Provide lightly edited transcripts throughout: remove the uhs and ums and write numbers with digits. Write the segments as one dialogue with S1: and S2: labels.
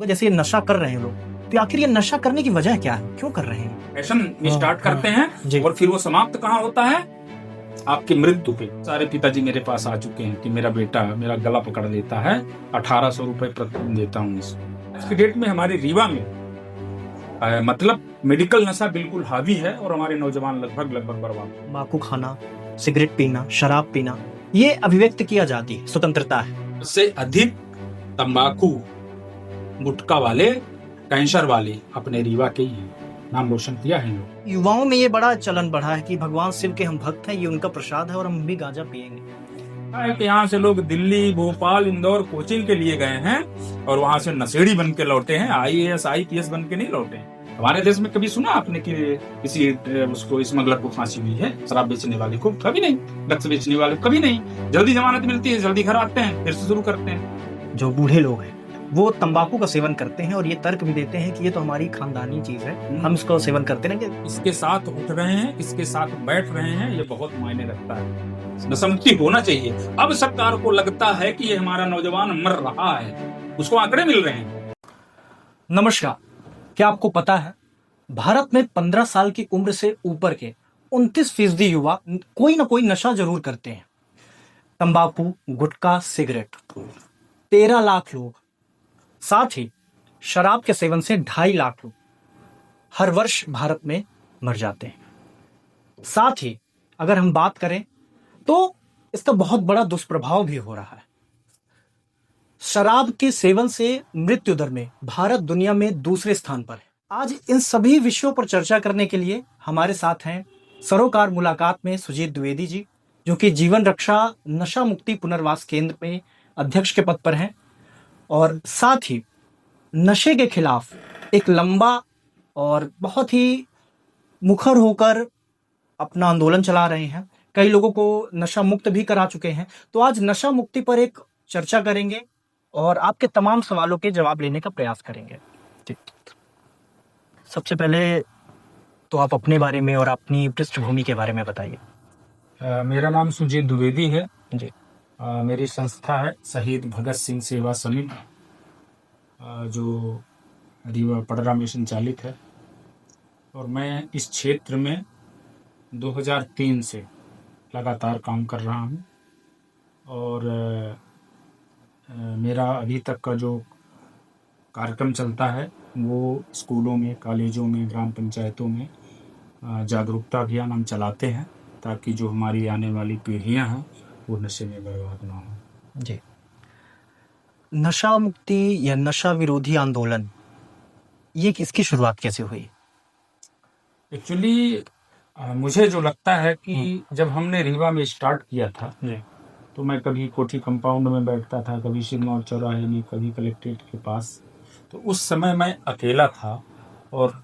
S1: जैसे ये नशा कर रहे हैं लोग, तो आखिर ये नशा करने की वजह क्या है, क्यों कर रहे हैं?
S2: फैशन स्टार्ट करते
S1: जी।
S2: हैं और फिर वो समाप्त कहाँ होता है? आपकी मृत्यु पे। सारे पिताजी मेरे पास आ चुके हैं कि मेरा बेटा मेरा गला पकड़ लेता है, 1800 रुपए प्रतिदिन देता हूँ इसको। आज की डेट में हमारे रीवा में मतलब मेडिकल नशा बिल्कुल हावी है और हमारे नौजवान लगभग बर्बाद।
S1: तंबाकू खाना, सिगरेट पीना, शराब पीना, ये अभिव्यक्त किया जाती है, स्वतंत्रता है।
S2: उससे अधिक तंबाकू गुटखा वाले, कैंसर वाले अपने रीवा के ही नाम रोशन किया है लोग।
S1: युवाओं में ये बड़ा चलन बढ़ा है कि भगवान शिव के हम भक्त हैं, ये उनका प्रसाद है और हम भी गांजा पिएंगे।
S2: यहाँ से लोग दिल्ली, भोपाल, इंदौर कोचिंग के लिए गए हैं और वहां से नशेड़ी बन के लौटे हैं, IAS IPS बन के नहीं लौटे हैं। हमारे देश में कभी सुना आपने कि किसी उसको स्मगलर को फांसी हुई है? शराब बेचने वाले को कभी नहीं, ड्रग्स बेचने वाले को कभी नहीं। जल्दी जमानत मिलती है, जल्दी घर आते हैं, फिर से शुरू करते हैं।
S1: जो बूढ़े लोग हैं वो तंबाकू का सेवन करते हैं और ये तर्क भी देते हैं कि ये तो हमारी खानदानी चीज है, हम इसको सेवन करते रहेंगे।
S2: इसके साथ उठ रहे हैं, इसके साथ बैठ रहे हैं, ये बहुत मायने रखता है। नशा मुक्ति होना चाहिए। अब सरकार को लगता है कि ये हमारा नौजवान मर रहा है, उसको आंकड़े मिल रहे हैं।
S1: नमस्कार, क्या आपको पता है भारत में 15 साल की उम्र से ऊपर के 29% युवा कोई ना कोई नशा जरूर करते हैं। तंबाकू, गुटखा, सिगरेट। 13 लाख लोग, साथ ही शराब के सेवन से 2.5 लाख लोग हर वर्ष भारत में मर जाते हैं। साथ ही अगर हम बात करें तो इसका बहुत बड़ा दुष्प्रभाव भी हो रहा है। शराब के सेवन से मृत्यु दर में भारत दुनिया में दूसरे स्थान पर है। आज इन सभी विषयों पर चर्चा करने के लिए हमारे साथ हैं सरोकार मुलाकात में सुजीत द्विवेदी जी, जो कि जीवन रक्षा नशा मुक्ति पुनर्वास केंद्र में अध्यक्ष के पद पर हैं और साथ ही नशे के खिलाफ एक लंबा और बहुत ही मुखर होकर अपना आंदोलन चला रहे हैं। कई लोगों को नशा मुक्त भी करा चुके हैं। तो आज नशा मुक्ति पर एक चर्चा करेंगे और आपके तमाम सवालों के जवाब लेने का प्रयास करेंगे। जी, सबसे पहले तो आप अपने बारे में और अपनी पृष्ठभूमि के बारे में बताइए।
S2: मेरा नाम सुजीत द्विवेदी है
S1: जी।
S2: मेरी संस्था है शहीद भगत सिंह सेवा समिति, जो रीवा पडरा में संचालित है और मैं इस क्षेत्र में 2003 से लगातार काम कर रहा हूँ और मेरा अभी तक का जो कार्यक्रम चलता है वो स्कूलों में, कॉलेजों में, ग्राम पंचायतों में जागरूकता अभियान हम चलाते हैं ताकि जो हमारी आने वाली पीढ़ियां हैं वो नशे में बर्बाद ना हो।
S1: जी, नशा मुक्ति या नशा विरोधी आंदोलन, ये किसकी शुरुआत कैसे हुई?
S2: एक्चुअली मुझे जो लगता है कि जब हमने रीवा में स्टार्ट किया था तो मैं कभी कोठी कंपाउंड में बैठता था, कभी सिरमौर चौराहे में, कभी कलेक्ट्रेट के पास। तो उस समय मैं अकेला था और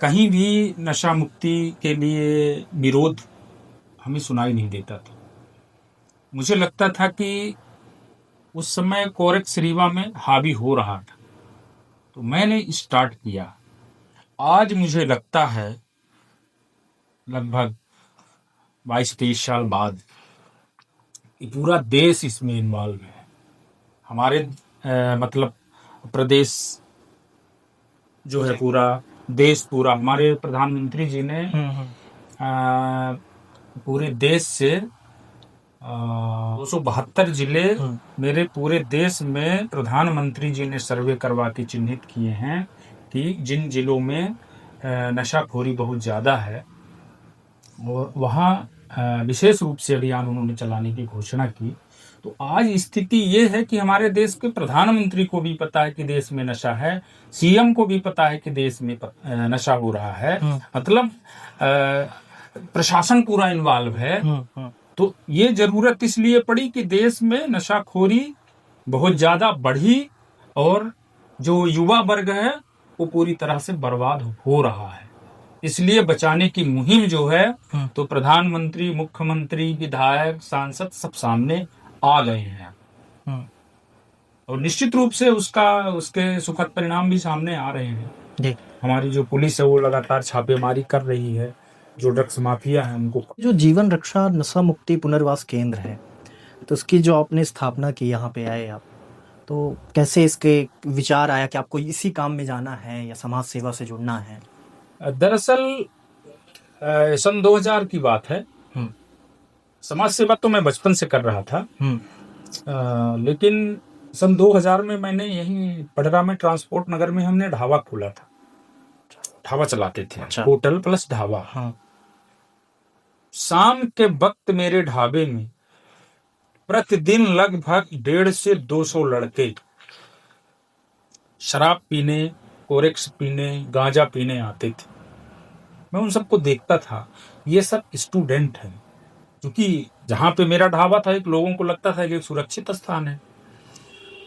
S2: कहीं भी नशा मुक्ति के लिए विरोध हमें सुनाई नहीं देता था। मुझे लगता था कि उस समय कोरेक्स रीवा में हावी हो रहा था, तो मैंने स्टार्ट किया। आज मुझे लगता है लगभग 22-23 साल बाद कि पूरा देश इसमें इन्वॉल्व है। हमारे मतलब प्रदेश जो है, पूरा देश, पूरा हमारे प्रधानमंत्री जी ने पूरे देश से 272 जिले मेरे पूरे देश में प्रधानमंत्री जी ने सर्वे करवा के चिन्हित किए हैं कि जिन जिलों में नशाखोरी बहुत ज़्यादा है और वहाँ विशेष रूप से अभियान उन्होंने चलाने की घोषणा की। तो आज स्थिति ये है कि हमारे देश के प्रधानमंत्री को भी पता है कि देश में नशा है, CM को भी पता है कि देश में नशा हो रहा है, मतलब प्रशासन पूरा इन्वॉल्व है। तो ये जरूरत इसलिए पड़ी कि देश में नशाखोरी बहुत ज्यादा बढ़ी और जो युवा वर्ग है वो पूरी तरह से बर्बाद हो रहा है। इसलिए बचाने की मुहिम जो है तो प्रधानमंत्री, मुख्यमंत्री, विधायक, सांसद सब सामने आ गए हैं और निश्चित रूप से उसके सुखद परिणाम भी सामने आ रहे हैं।
S1: जी।
S2: हमारी जो पुलिस है वो लगातार छापेमारी कर रही है, जो ड्रग्स माफिया है उनको।
S1: जो जीवन रक्षा नशा मुक्ति पुनर्वास केंद्र है, तो उसकी जो आपने स्थापना की, यहाँ पे आए आप, तो कैसे इसके विचार आया कि आपको इसी काम में जाना है या समाज सेवा से जुड़ना है?
S2: दरअसल सन 2000 की बात है।
S1: हम्म।
S2: समाज सेवा तो मैं बचपन से कर रहा था। लेकिन सन 2000 में मैंने यहीं पडरा में ट्रांसपोर्ट नगर में हमने ढाबा खोला था। ढाबा चलाते थे।
S1: अच्छा।
S2: Hotel plus dhaba.
S1: हाँ।
S2: शाम के वक्त मेरे ढाबे में प्रतिदिन लगभग 150 से 200 लड़के शराब पीने, कोरेक्स पीने, गांजा पीने आते थे। मैं उन सबको देखता था। ये सब स्टूडेंट हैं, क्योंकि जहां पे मेरा ढाबा था एक लोगों को लगता था कि एक सुरक्षित स्थान है।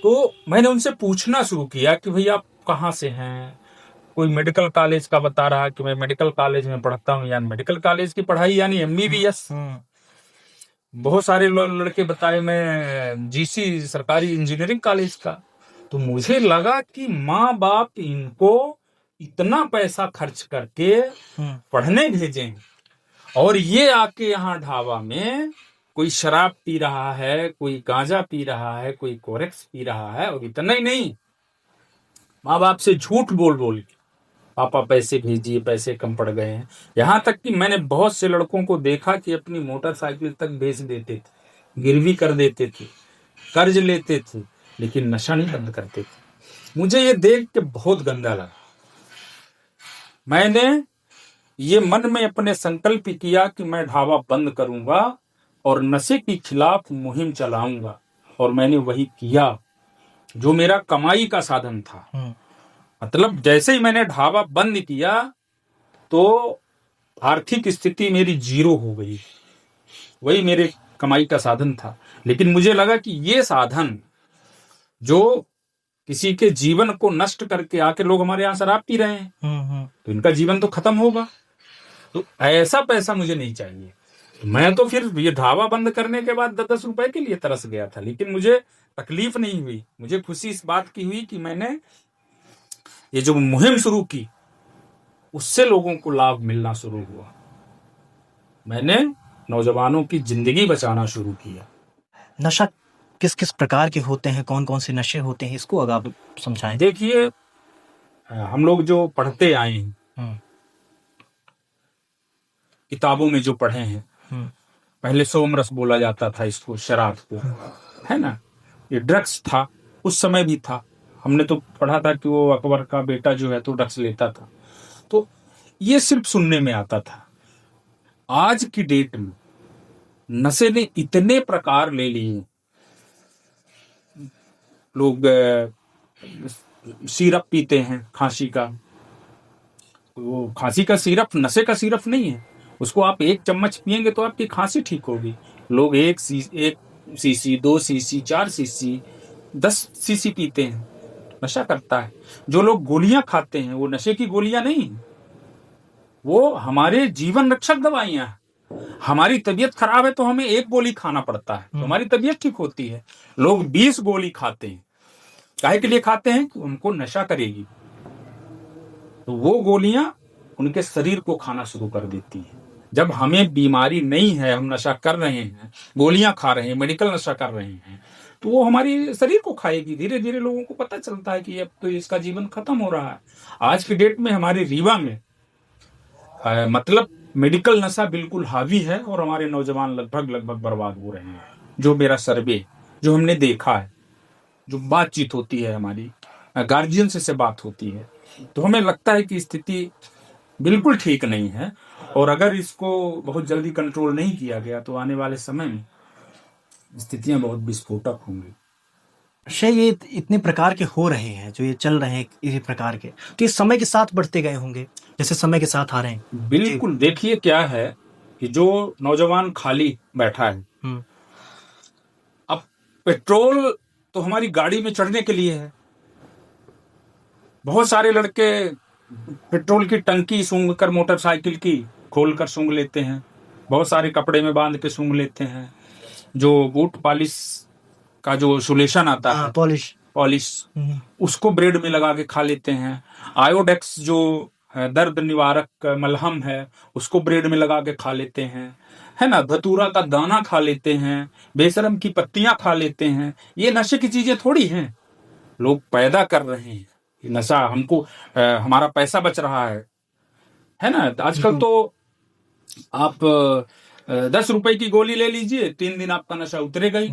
S2: तो मैंने उनसे पूछना शुरू किया कि भैया आप कहाँ से हैं। कोई मेडिकल कॉलेज का बता रहा कि मैं मेडिकल कॉलेज में पढ़ता हूँ, यानी मेडिकल कॉलेज की पढ़ाई यानी MBBS। बहुत सारे लड़के बताए मैं GC सरकारी इंजीनियरिंग कॉलेज का। तो मुझे लगा कि माँ बाप इनको इतना पैसा खर्च करके पढ़ने भेजे और ये आके यहाँ ढाबा में कोई शराब पी रहा है, कोई गांजा पी रहा है, कोई कोरेक्स पी रहा है। और इतना ही नहीं, माँ बाप से झूठ बोल बोल के पापा पैसे भेजिए, पैसे कम पड़ गए हैं। यहाँ तक कि मैंने बहुत से लड़कों को देखा कि अपनी मोटरसाइकिल तक बेच देते थे, गिरवी कर देते थे, कर्ज लेते थे, लेकिन नशा नहीं बंद करते थे। मुझे ये देख के बहुत गंदा लगा। मैंने ये मन में अपने संकल्प किया कि मैं ढाबा बंद करूंगा और नशे के खिलाफ मुहिम चलाऊंगा। और मैंने वही किया जो मेरा कमाई का साधन था। मतलब जैसे ही मैंने ढाबा बंद किया तो आर्थिक स्थिति मेरी 0 हो गई। वही मेरे कमाई का साधन था। लेकिन मुझे लगा कि ये साधन जो किसी के जीवन को नष्ट करके आके लोग हमारे यहाँ शराब पी रहे हैं, तो इनका जीवन तो खत्म होगा। तो ऐसा पैसा मुझे नहीं चाहिए। मैं तो फिर ये ढाबा बंद करने के बाद 10-10 रुपए के लिए तरस गया था। लेकिन मुझे तकलीफ नहीं हुई। मुझे खुशी इस बात की हुई कि मैंने ये जो मुहिम शुरू की उससे लोगों को लाभ मिलना शुरू हुआ। मैंने नौजवानों की जिंदगी बचाना शुरू किया।
S1: नशा किस किस प्रकार के होते हैं, कौन कौन से नशे होते हैं, इसको अगर आप समझाएं।
S2: देखिए, हम लोग जो पढ़ते आए हैं, किताबों में जो पढ़े हैं, पहले सोमरस बोला जाता था इसको, शराब को, है ना। ये ड्रग्स था, उस समय भी था। हमने तो पढ़ा था कि वो अकबर का बेटा जो है तो ड्रग्स लेता था। तो ये सिर्फ सुनने में आता था। आज की डेट में नशे ने इतने प्रकार ले लिए। लोग सिरप पीते हैं खांसी का। वो खांसी का सिरप नशे का सिरप नहीं है। उसको आप 1 चम्मच पिएंगे तो आपकी खांसी ठीक होगी। लोग 1 सीसी, 2 सीसी, 4 सीसी, 10 सीसी पीते हैं। नशा करता है। जो लोग गोलियां खाते हैं वो नशे की गोलियां नहीं, वो हमारे जीवन रक्षक दवाइयां हैं। हमारी तबीयत खराब है तो हमें 1 गोली खाना पड़ता है तो हमारी तबीयत ठीक होती है। लोग 20 गोली खाते हैं। काहे के लिए खाते हैं? कि उनको नशा करेगी। तो वो गोलियां उनके शरीर को खाना शुरू कर देती हैं। जब हमें बीमारी नहीं है, हम नशा कर रहे हैं, गोलियां खा रहे हैं, मेडिकल नशा कर रहे हैं, तो वो हमारी शरीर को खाएगी। धीरे धीरे लोगों को पता चलता है कि अब तो इसका जीवन खत्म हो रहा है। आज की डेट में हमारे रीवा में मतलब मेडिकल नशा बिल्कुल हावी है और हमारे नौजवान लगभग बर्बाद हो रहे हैं। जो मेरा सर्वे, जो हमने देखा है, जो बातचीत होती है हमारी गार्जियन से बात होती है, तो हमें लगता है कि स्थिति बिल्कुल ठीक नहीं है। और अगर इसको बहुत जल्दी कंट्रोल नहीं किया गया तो आने वाले समय में स्थितियां बहुत विस्फोटक होंगी।
S1: नशे ये इतने प्रकार के हो रहे हैं, जो ये चल रहे हैं इसी प्रकार के, तो ये समय के साथ बढ़ते गए होंगे जैसे समय के साथ आ रहे हैं।
S2: बिल्कुल। देखिए क्या है कि जो नौजवान खाली बैठा है, अब पेट्रोल तो हमारी गाड़ी में चढ़ने के लिए है। बहुत सारे लड़के पेट्रोल की टंकी सूंघ कर, मोटरसाइकिल की खोल कर सूंघ लेते हैं। बहुत सारे कपड़े में बांध के सूंघ लेते हैं। जो बूट पॉलिश का जो सोल्यूशन आता है, पॉलिश, उसको ब्रेड में लगा के खा लेते हैं। आयोडेक्स जो दर्द निवारक मलहम है, उसको ब्रेड में लगा के खा लेते हैं, है ना। धतूरा का दाना खा लेते हैं, बेशरम की पत्तियां खा लेते हैं। ये नशे की चीजें थोड़ी हैं। लोग पैदा कर रहे हैं ये नशा, हमको हमारा पैसा बच रहा है ना। आजकल तो आप 10 रुपए की गोली ले लीजिए, 3 दिन आपका नशा उतरेगा ही।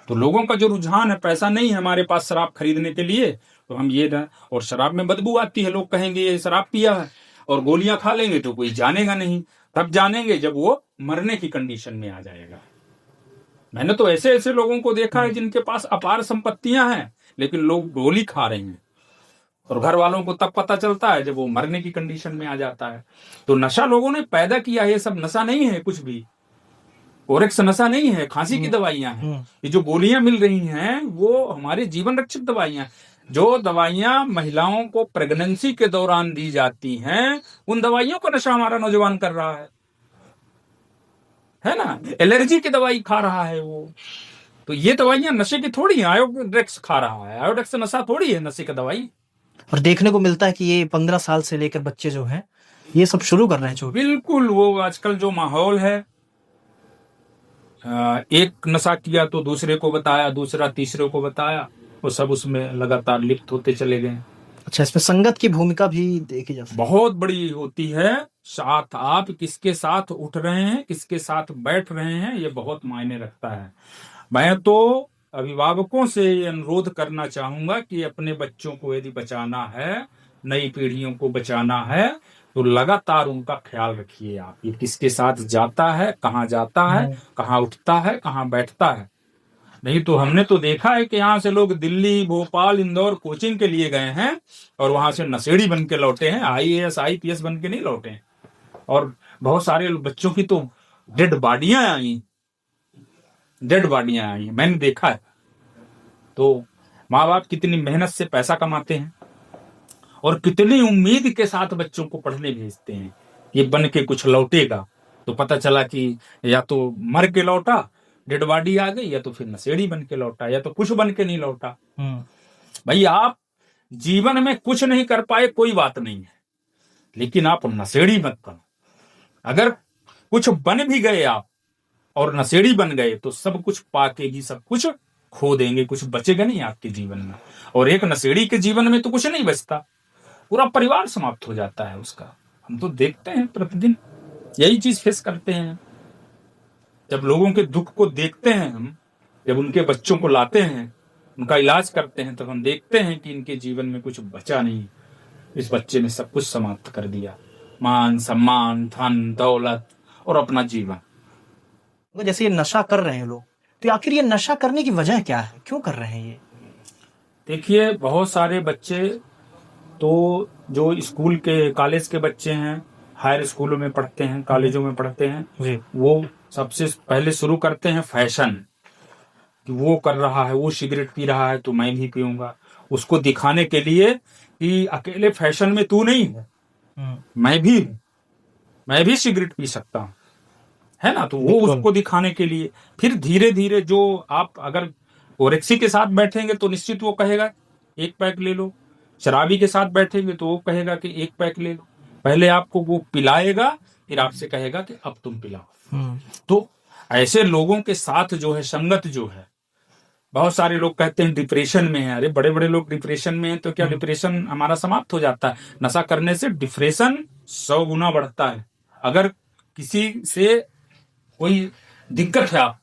S2: तो लोगों का जो रुझान है, पैसा नहीं है हमारे पास शराब खरीदने के लिए, तो हम ये ना, और शराब में बदबू आती है, लोग कहेंगे ये शराब पिया है, और गोलियां खा लेंगे तो कोई जानेगा नहीं। तब जानेंगे जब वो मरने की कंडीशन में आ जाएगा। मैंने तो ऐसे ऐसे लोगों को देखा है जिनके पास अपार संपत्तियां हैं, लेकिन लोग गोली खा रहे हैं, और घर वालों को तब पता चलता है जब वो मरने की कंडीशन में आ जाता है। तो नशा लोगों ने पैदा किया है, ये सब नशा नहीं है कुछ भी। ओरेक्स नशा नहीं है, खांसी की दवाइयां हैं। ये जो गोलियां मिल रही हैं वो हमारे जीवन रक्षक दवाइयां, जो दवाइयां महिलाओं को प्रेगनेंसी के दौरान दी जाती हैं, उन दवाइयों का नशा हमारा नौजवान कर रहा है ना। एलर्जी की दवाई खा रहा है वो, तो ये दवाइयां नशे की थोड़ी है। आयोडेक्स खा रहा है, आयोडेक्स नशा थोड़ी है नशे की दवाई।
S1: और देखने को मिलता है कि ये 15 साल से लेकर बच्चे जो हैं ये सब शुरू कर रहे हैं जो।
S2: बिल्कुल, वो आजकल जो माहौल है, एक नशा किया तो दूसरे को बताया, दूसरा तीसरे को बताया, वो सब उसमें लगातार लिप्त होते चले गए।
S1: अच्छा, इसमें संगत की भूमिका भी देखी जा सकती है।
S2: बहुत बड़ी होती है। साथ आप किसके साथ उठ रहे हैं, किसके साथ बैठ रहे हैं, ये बहुत मायने रखता है। मैं तो अभिभावकों से ये अनुरोध करना चाहूंगा कि अपने बच्चों को यदि बचाना है, नई पीढ़ियों को बचाना है, तो लगातार उनका ख्याल रखिए आप। ये किसके साथ जाता है, कहाँ जाता है, कहाँ उठता है, कहाँ बैठता है। नहीं तो हमने तो देखा है कि यहाँ से लोग दिल्ली, भोपाल, इंदौर कोचिंग के लिए गए हैं, और वहां से नशेड़ी बन के लौटे हैं, IAS IPS बन के नहीं लौटे हैं। और बहुत सारे बच्चों की तो डेड बॉडियां आई, मैंने देखा है। तो माँ बाप कितनी मेहनत से पैसा कमाते हैं, और कितनी उम्मीद के साथ बच्चों को पढ़ने भेजते हैं, ये बन के कुछ लौटेगा। तो पता चला कि या तो मर के लौटा, डेड बॉडी आ गई, या तो फिर नशेड़ी बन के लौटा, या तो कुछ बन के नहीं लौटा। भाई, आप जीवन में कुछ नहीं कर पाए कोई बात नहीं है, लेकिन आप नशेड़ी मत बनो। अगर कुछ बन भी गए आप और नशेड़ी बन गए, तो सब कुछ पाके भी सब कुछ खो देंगे, कुछ बचेगा नहीं आपके जीवन में। और एक नशेड़ी के जीवन में तो कुछ नहीं बचता, पूरा परिवार समाप्त हो जाता है उसका। हम तो देखते हैं प्रतिदिन, यही चीज फेस करते हैं। जब लोगों के दुख को देखते हैं हम, जब उनके बच्चों को लाते हैं, उनका इलाज करते हैं, तब हम देखते हैं कि इनके जीवन में कुछ बचा नहीं। इस बच्चे ने सब कुछ समाप्त कर दिया, मान सम्मान, धन दौलत और अपना जीवन।
S1: जैसे ये नशा कर रहे हैं लोग, तो आखिर ये नशा करने की वजह क्या है, क्यों कर रहे हैं ये?
S2: देखिए, बहुत सारे बच्चे तो जो स्कूल के, कॉलेज के बच्चे हैं, हायर स्कूलों में पढ़ते हैं, कॉलेजों में पढ़ते हैं, वो सबसे पहले शुरू करते हैं फैशन, कि वो कर रहा है, वो सिगरेट पी रहा है तो मैं भी पीऊंगा, उसको दिखाने के लिए कि अकेले फैशन में तू नहीं है, मैं भी सिगरेट पी सकता हूँ, है ना। तो वो उसको दिखाने के लिए, फिर धीरे धीरे जो आप अगर ओरेक्सी के साथ बैठेंगे तो निश्चित वो कहेगा 1 पैक ले लो, शराबी के साथ बैठेंगे तो वो कहेगा कि 1 पैक ले लो। पहले आपको वो पिलाएगा, फिर आपसे कहेगा कि अब तुम पिलाओ। तो ऐसे लोगों के साथ जो है संगत जो है, बहुत सारे लोग कहते हैं डिप्रेशन में है। अरे बड़े बड़े लोग डिप्रेशन में हैं तो क्या डिप्रेशन हमारा समाप्त हो जाता है? नशा करने से डिप्रेशन 100 गुना बढ़ता है। अगर किसी से कोई दिक्कत है आप,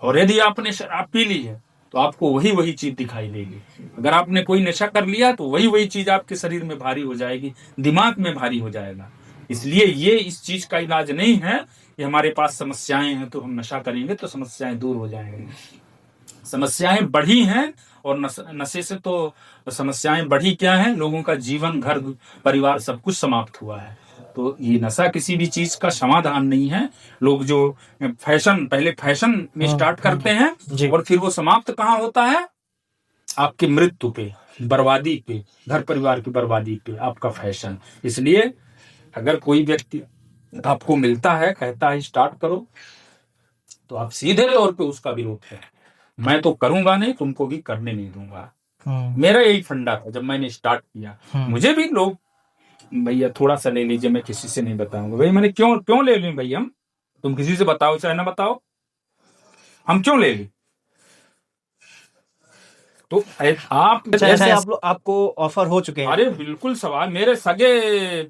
S2: और यदि आपने शराब पी ली है, तो आपको वही चीज दिखाई देगी। अगर आपने कोई नशा कर लिया तो वही चीज आपके शरीर में भारी हो जाएगी, दिमाग में भारी हो जाएगा। इसलिए ये इस चीज का इलाज नहीं है कि हमारे पास समस्याएं हैं तो हम नशा करेंगे तो समस्याएं दूर हो जाएंगी। समस्याएं बढ़ी हैं, और नशे से तो समस्याएं बढ़ी क्या है, लोगों का जीवन, घर परिवार सब कुछ समाप्त हुआ है। तो ये नशा किसी भी चीज का समाधान नहीं है। लोग जो पहले फैशन में स्टार्ट करते हैं, और फिर वो समाप्त कहाँ होता है? आपकी मृत्यु पे, बर्बादी पे, घर परिवार की बर्बादी पे, आपका फैशन। इसलिए अगर कोई व्यक्ति आपको मिलता है, कहता है स्टार्ट करो, तो आप सीधे तौर पे उसका विरोध है। मैं तो करूंगा नहीं, तुमको भी करने नहीं दूंगा। मेरा यही फंडा था जब मैंने स्टार्ट किया। मुझे भी लोग, भैया थोड़ा सा ले लीजिए, मैं किसी से नहीं बताऊंगा। भाई मैंने क्यों ले लें भैया, हम, तुम किसी से बताओ चाहे ना बताओ, हम क्यों ले लें? तो आप
S1: जैसे आपको ऑफर हो चुके हैं?
S2: अरे बिल्कुल सवाल, मेरे सगे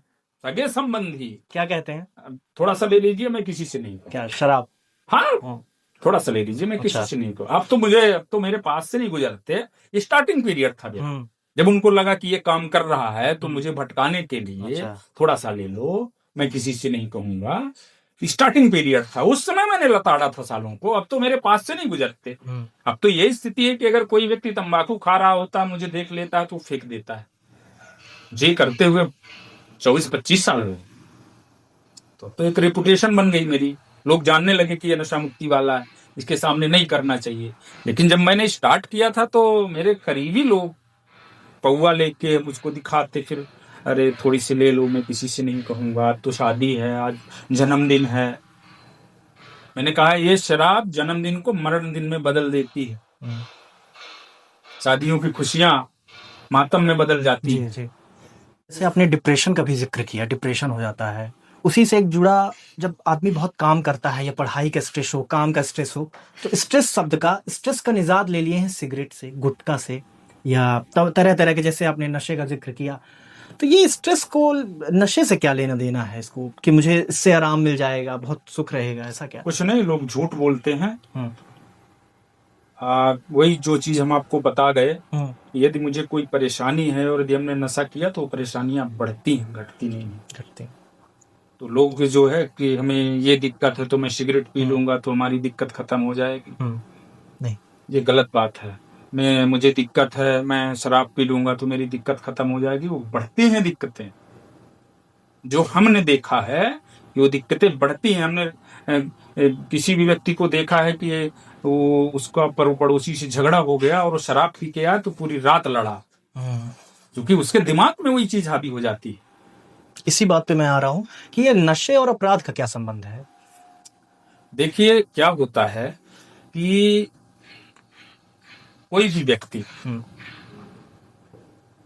S2: सगे संबंधी
S1: क्या कहते हैं?
S2: थोड़ा सा ले लीजिए, मैं किसी से नहीं कहूँ।
S1: क्या शराब?
S2: हाँ, थोड़ा सा ले लीजिए, मैं किसी
S1: अच्छा।
S2: से नहीं कहूँ। अब तो मेरे पास से नहीं गुजरते। स्टार्टिंग पीरियड था मेरा, जब उनको लगा कि ये काम कर रहा है तो मुझे भटकाने के लिए
S1: अच्छा।
S2: थोड़ा सा ले लो, मैं किसी से नहीं कहूंगा। स्टार्टिंग पीरियड था, उस समय मैंने लताड़ा था सालों को। अब तो मेरे पास से नहीं गुजरते। अब तो यही स्थिति है कि अगर कोई व्यक्ति तंबाकू खा रहा होता, मुझे देख लेता है तो फेंक देता है। जी करते हुए 24-25 साल हुए, तो एक रेपुटेशन बन गई मेरी। लोग जानने लगे कि ये नशा मुक्ति वाला है, इसके सामने नहीं करना चाहिए। लेकिन जब मैंने स्टार्ट किया था तो मेरे करीबी लोग पौवा लेके मुझको दिखाते, फिर अरे थोड़ी सी ले लो, मैं किसी से नहीं कहूंगा, आज तो शादी है, आज जन्मदिन है। मैंने कहा ये शराब जन्मदिन को मरण दिन में बदल देती है, शादियों की खुशियां मातम में बदल जाती है।
S1: जैसे आपने डिप्रेशन का भी जिक्र किया, डिप्रेशन हो जाता है, उसी से एक जुड़ा, जब आदमी बहुत काम करता है या पढ़ाई का स्ट्रेस हो, काम का स्ट्रेस हो, तो स्ट्रेस का निजात ले लिए हैं सिगरेट से, गुटखा से, या तरह तरह के, जैसे आपने नशे का जिक्र किया। तो ये स्ट्रेस को नशे से क्या लेना देना है इसको, कि मुझे इससे आराम मिल जाएगा, बहुत सुख रहेगा, ऐसा क्या?
S2: कुछ नहीं, लोग झूठ बोलते हैं। वही जो चीज हम आपको बता गए, यदि मुझे कोई परेशानी है और यदि हमने नशा किया तो परेशानियां बढ़ती हैं, घटती नहीं घटती। तो लोग जो है कि हमें ये दिक्कत है तो मैं सिगरेट पी लूंगा तो हमारी दिक्कत खत्म हो जाएगी, नहीं, ये गलत बात है। मुझे दिक्कत है, मैं शराब पी लूंगा तो मेरी दिक्कत खत्म हो जाएगी, वो बढ़ती हैं दिक्कतें। जो हमने देखा है कि वो दिक्कतें बढ़ती हैं। हमने किसी भी व्यक्ति को देखा है कि वो उसका पड़ोसी से झगड़ा हो गया और वो शराब पी के आया तो पूरी रात लड़ा, क्योंकि उसके दिमाग में वही चीज हावी हो जाती है।
S1: इसी बात पे मैं आ रहा हूं कि ये नशे और अपराध का क्या संबंध है?
S2: देखिए क्या होता है कि कोई भी व्यक्ति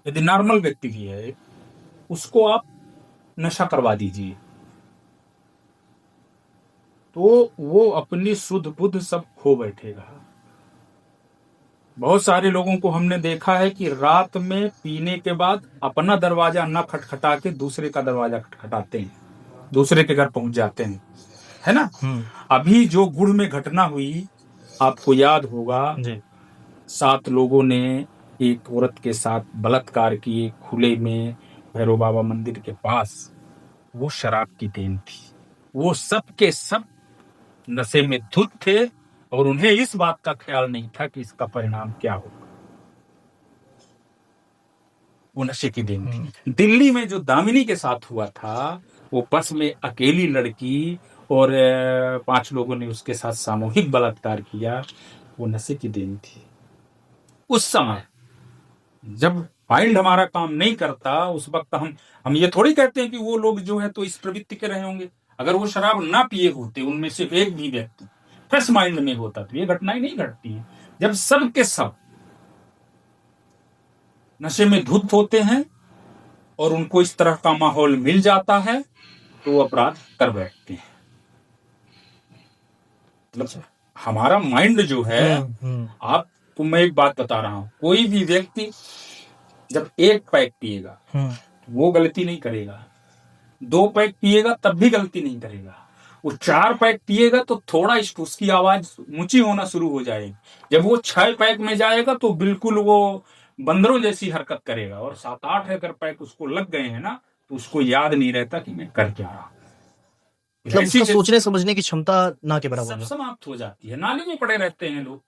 S2: यदि नॉर्मल व्यक्ति भी है, उसको आप नशा करवा दीजिए तो वो अपनी शुद्ध बुद्ध सब खो बैठेगा। बहुत सारे लोगों को हमने देखा है कि रात में पीने के बाद अपना दरवाजा न खटखटा के दूसरे का दरवाजा खटखटाते हैं, दूसरे के घर पहुंच जाते हैं, है ना। अभी जो गुड़ में घटना हुई, आपको याद होगा, 7 लोगों ने एक औरत के साथ बलात्कार किए खुले में भैरव बाबा मंदिर के पास। वो शराब की देन थी। वो सब के सब नशे में धुत थे और उन्हें इस बात का ख्याल नहीं था कि इसका परिणाम क्या होगा। वो नशे की देन थी। दिल्ली में जो दामिनी के साथ हुआ था, वो बस में अकेली लड़की और 5 लोगों ने उसके साथ सामूहिक बलात्कार किया, वो नशे की देन थी। उस समय जब माइंड हमारा काम नहीं करता, उस वक्त हम ये थोड़ी कहते हैं कि वो लोग जो है तो इस प्रवृत्ति के रहे होंगे। अगर वो शराब ना पिए होते, उनमें सिर्फ एक भी व्यक्ति फ्रेश माइंड में होता तो ये घटनाएं नहीं घटती हैं। जब सब के सब नशे में धुत होते हैं और उनको इस तरह का माहौल मिल जाता है तो वो अपराध कर बैठते हैं। मतलब हमारा माइंड जो है, आपको मैं एक बात बता रहा हूं, कोई भी व्यक्ति जब 1 पैक पिएगा वो गलती नहीं करेगा, 2 पैक पिएगा तब भी गलती नहीं करेगा, वो 4 पैक पिएगा तो थोड़ा उसकी आवाज ऊंची होना शुरू हो जाएगी। जब वो 6 पैक में जाएगा तो बिल्कुल वो बंदरों जैसी हरकत करेगा। और 7-8 अगर पैक उसको लग गए हैं ना, तो उसको याद नहीं रहता कि मैं कर क्या रहा।
S1: मतलब उसका सोचने समझने की क्षमता ना के बराबर
S2: सब समाप्त हो जाती है। नाली में पड़े रहते हैं लोग,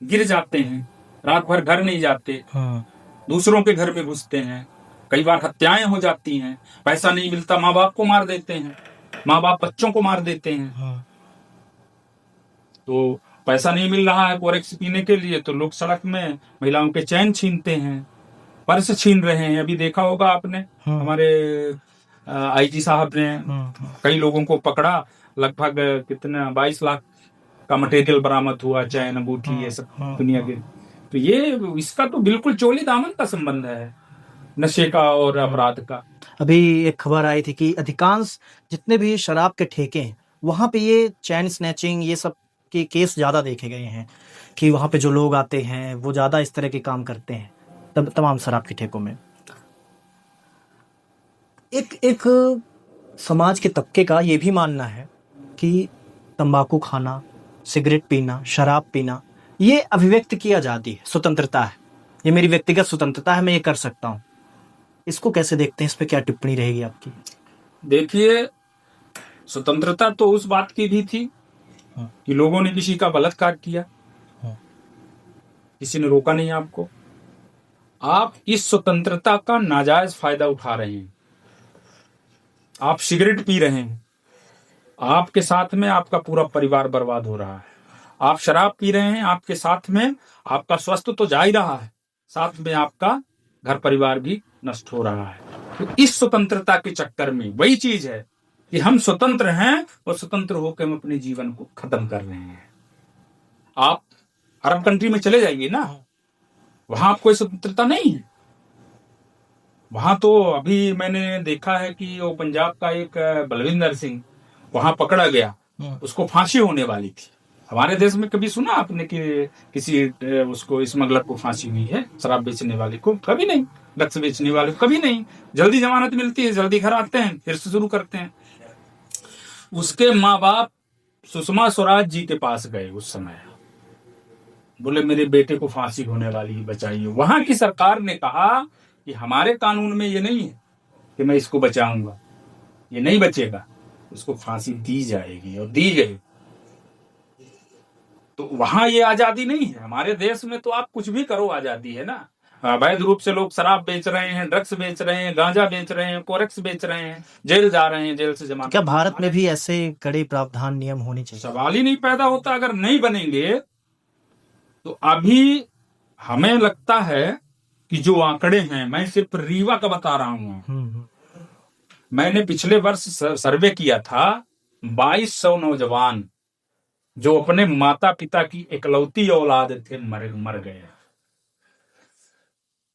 S2: गिर जाते हैं, रात भर घर नहीं जाते, दूसरों के घर में घुसते हैं, कई बार हत्याएं हो जाती हैं। पैसा नहीं मिलता, माँ बाप को मार देते हैं, माँ बाप बच्चों को मार देते हैं। तो पैसा नहीं मिल रहा है कोरेक्स पीने के लिए, तो लोग सड़क में महिलाओं के चैन छीनते हैं, पर्स छीन रहे हैं। अभी देखा होगा आपने, हमारे आईजी साहब ने कई लोगों को पकड़ा, लगभग कितना 22 लाख का मटेरियल बरामद हुआ, चैन अंगूठी ये सब दुनिया के। तो ये इसका तो बिल्कुल चोली दामन का संबंध है नशे का और अपराध का।
S1: अभी एक खबर आई थी कि अधिकांश जितने भी शराब के ठेके हैं वहां पे ये चैन स्नैचिंग ये सब के केस ज्यादा देखे गए हैं। कि वहाँ पे जो लोग आते हैं वो ज़्यादा इस तरह के काम करते हैं तमाम शराब के ठेकों में। एक समाज के तबके का ये भी मानना है कि तंबाकू खाना, सिगरेट पीना, शराब पीना ये अभिव्यक्ति की आज़ादी है, स्वतंत्रता है, ये मेरी व्यक्तिगत स्वतंत्रता है, मैं ये कर सकता हूँ। इसको कैसे देखते हैं, इस पे क्या टिप्पणी रहेगी आपकी?
S2: देखिए, स्वतंत्रता तो उस बात की भी थी कि लोगों ने किसी का बलात्कार किया, किसी ने रोका नहीं आपको। आप इस स्वतंत्रता का नाजायज फायदा उठा रहे हैं। आप सिगरेट पी रहे हैं, आपके साथ में आपका पूरा परिवार बर्बाद हो रहा है। आप शराब पी रहे हैं, आपके साथ में आपका स्वास्थ्य तो जा ही रहा है, साथ में आपका घर परिवार भी नष्ट हो रहा है। तो इस स्वतंत्रता के चक्कर में वही चीज है कि हम स्वतंत्र हैं और स्वतंत्र होकर हम अपने जीवन को खत्म कर रहे हैं। आप अरब कंट्री में चले जाइए ना, वहां कोई स्वतंत्रता नहीं है। वहां तो अभी मैंने देखा है कि वो पंजाब का एक बलविंदर सिंह वहां पकड़ा गया, उसको फांसी होने वाली थी। हमारे देश में कभी सुना आपने कि किसी उसको स्मगलर को फांसी हुई है? शराब बेचने वाले को कभी नहीं, ड्रग्स बेचने वाले को कभी नहीं। जल्दी जमानत मिलती है, जल्दी घर आते हैं, फिर से शुरू करते हैं। उसके माँ बाप सुषमा स्वराज जी के पास गए उस समय, बोले मेरे बेटे को फांसी होने वाली है, बचाइए। वहां की सरकार ने कहा कि हमारे कानून में ये नहीं है कि मैं इसको बचाऊंगा, ये नहीं बचेगा, उसको फांसी दी जाएगी, और दी गई। तो वहां ये आजादी नहीं है। हमारे देश में तो आप कुछ भी करो, आजादी है ना। अवैध रूप से लोग शराब बेच रहे हैं, ड्रग्स बेच रहे हैं, गांजा बेच रहे हैं, कोरेक्स बेच रहे हैं, जेल जा रहे हैं, जेल से जमा।
S1: क्या भारत में भी ऐसे कड़े प्रावधान नियम होने चाहिए?
S2: सवाल ही नहीं पैदा होता। अगर नहीं बनेंगे तो अभी हमें लगता है कि जो आंकड़े हैं, मैं सिर्फ रीवा का बता रहा हूं। मैंने पिछले वर्ष सर्वे किया था, 2200 नौजवान जो अपने माता पिता की इकलौती औलाद थे मर गए,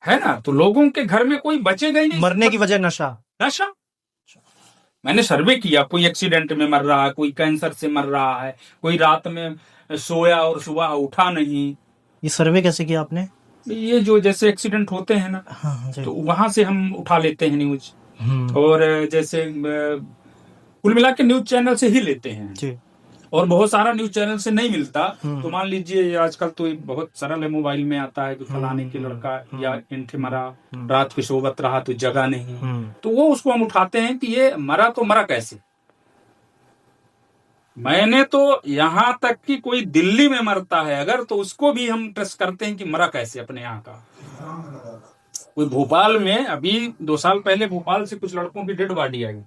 S2: है ना। तो लोगों के घर में कोई बचेगा ही नहीं।
S1: मरने की वजह नशा।
S2: मैंने सर्वे किया, कोई एक्सीडेंट में मर रहा है, कोई कैंसर से मर रहा है, कोई रात में सोया और सुबह उठा नहीं।
S1: ये सर्वे कैसे किया आपने?
S2: ये जो जैसे एक्सीडेंट होते हैं ना,
S1: हाँ,
S2: तो वहां से हम उठा लेते हैं न्यूज, और जैसे कुल मिला के न्यूज चैनल से ही लेते हैं जी। और बहुत सारा न्यूज चैनल से नहीं मिलता। तो मान लीजिए आजकल तो बहुत सरल है, मोबाइल में आता है कि फलाने के लड़का या इंठे मरा, रात की सोबत रहा तो जगह नहीं, तो वो उसको हम उठाते हैं कि ये मरा तो मरा कैसे। मैंने तो यहां तक कि कोई दिल्ली में मरता है अगर, तो उसको भी हम ट्रेस करते हैं कि मरा कैसे अपने यहाँ का। कोई भोपाल में अभी 2 साल पहले भोपाल से कुछ लड़कों की डेड बॉडी आई,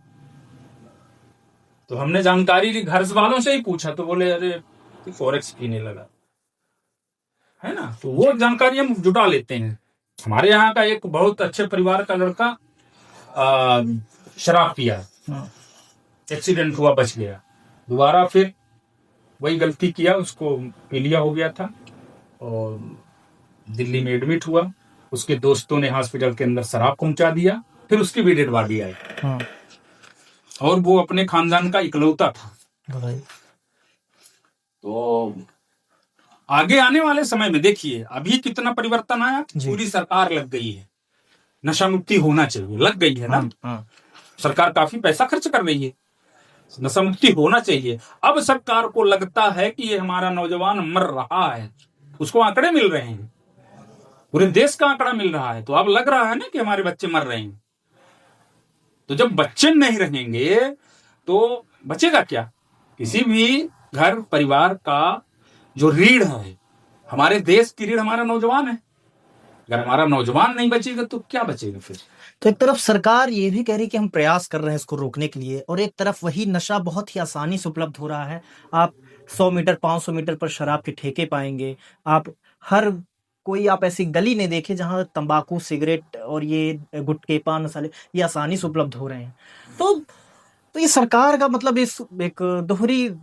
S2: तो हमने जानकारी ली, घर वालों से ही पूछा तो बोले अरे फॉरेक्स पीने लगा, है ना। तो वो जानकारी हम जुटा लेते हैं। हमारे यहाँ का एक बहुत अच्छे परिवार का लड़का शराब पिया, एक्सीडेंट हुआ, बच गया, दोबारा फिर वही गलती किया, उसको पीलिया हो गया था और दिल्ली में एडमिट हुआ। उसके दोस्तों ने हॉस्पिटल के अंदर शराब पहुंचा दिया, फिर उसकी भी डेड बॉडी आई, और वो अपने खानदान का इकलौता था। तो आगे आने वाले समय में देखिए अभी कितना परिवर्तन आया। पूरी सरकार लग गई है, नशा मुक्ति होना चाहिए, लग गई है ना। सरकार काफी पैसा खर्च कर रही है, नशा मुक्ति होना चाहिए। अब सरकार को लगता है कि ये हमारा नौजवान मर रहा है, उसको आंकड़े मिल रहे हैं, पूरे देश का आंकड़ा मिल रहा है, तो अब लग रहा है ना कि हमारे बच्चे मर रहे हैं। तो जब बच्चे नहीं रहेंगे तो बचेगा क्या? किसी भी घर परिवार का जो रीढ़ है, हमारे देश की रीढ़ हमारा नौजवान है। अगर हमारा नौजवान नहीं बचेगा तो क्या बचेगा फिर?
S1: तो एक तरफ सरकार ये भी कह रही कि हम प्रयास कर रहे हैं इसको रोकने के लिए, और एक तरफ वही नशा बहुत ही आसानी से उपलब्ध हो रहा है। आप 100 मीटर 500 मीटर पर शराब के ठेके पाएंगे। आप हर कोई आप ऐसी गली नहीं देखे जहां तंबाकू, सिगरेट और ये गुटखे, पान मसाले ये आसानी से उपलब्ध हो रहे हैं। तो ये सरकार का मतलब इस एक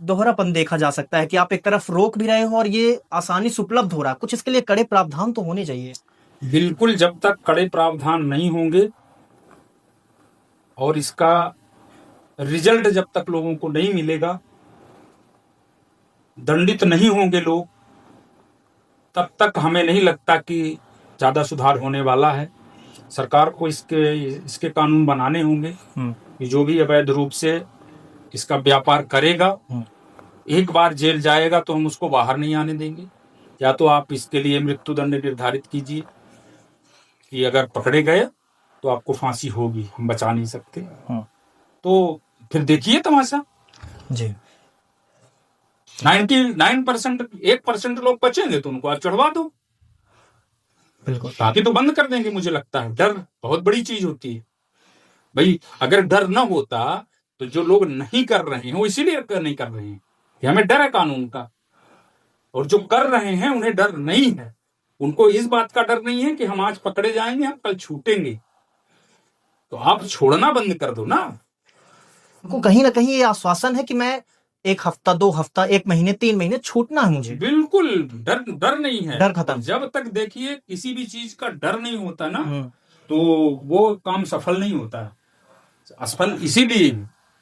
S1: दोहरापन देखा जा सकता है कि आप एक तरफ रोक भी रहे हो और ये आसानी से उपलब्ध हो रहा है। कुछ इसके लिए कड़े प्रावधान तो होने चाहिए।
S2: बिल्कुल, जब तक कड़े प्रावधान नहीं होंगे और इसका रिजल्ट जब तक लोगों को नहीं मिलेगा, दंडित नहीं होंगे लोग, तब तक हमें नहीं लगता कि ज़्यादा सुधार होने वाला है। सरकार को इसके कानून बनाने होंगे कि जो भी अवैध रूप से इसका व्यापार करेगा, एक बार जेल जाएगा तो हम उसको बाहर नहीं आने देंगे। या तो आप इसके लिए मृत्युदंड निर्धारित कीजिए कि अगर पकड़े गए तो आपको फांसी होगी, हम बचा नहीं सकते। तो फिर देखिए तमाशा
S1: जी।
S2: 99% 1% लोग बचेंगे तो उनको आप चढ़वा दो,
S1: बिल्कुल।
S2: बाकी तो बंद कर देंगे। मुझे लगता है डर बहुत बड़ी चीज होती है भाई। अगर डर ना होता तो जो लोग नहीं कर रहे हैं वो इसीलिए नहीं कर रहे हैं कि हमें डर है कानून का, और जो कर रहे हैं उन्हें डर नहीं है। उनको इस बात का डर नहीं है कि हम आज पकड़े जाएंगे, हम कल छूटेंगे। तो आप छोड़ना बंद कर दो ना।
S1: उनको कहीं ना कहीं ये आश्वासन है कि मैं 1 हफ्ता 2 हफ्ता 1 महीने 3 महीने छूटना है मुझे।
S2: बिल्कुल डर नहीं है,
S1: डर खत्म।
S2: जब तक देखिए किसी भी चीज का डर नहीं होता ना तो वो काम सफल नहीं होता। असफल इसीलिए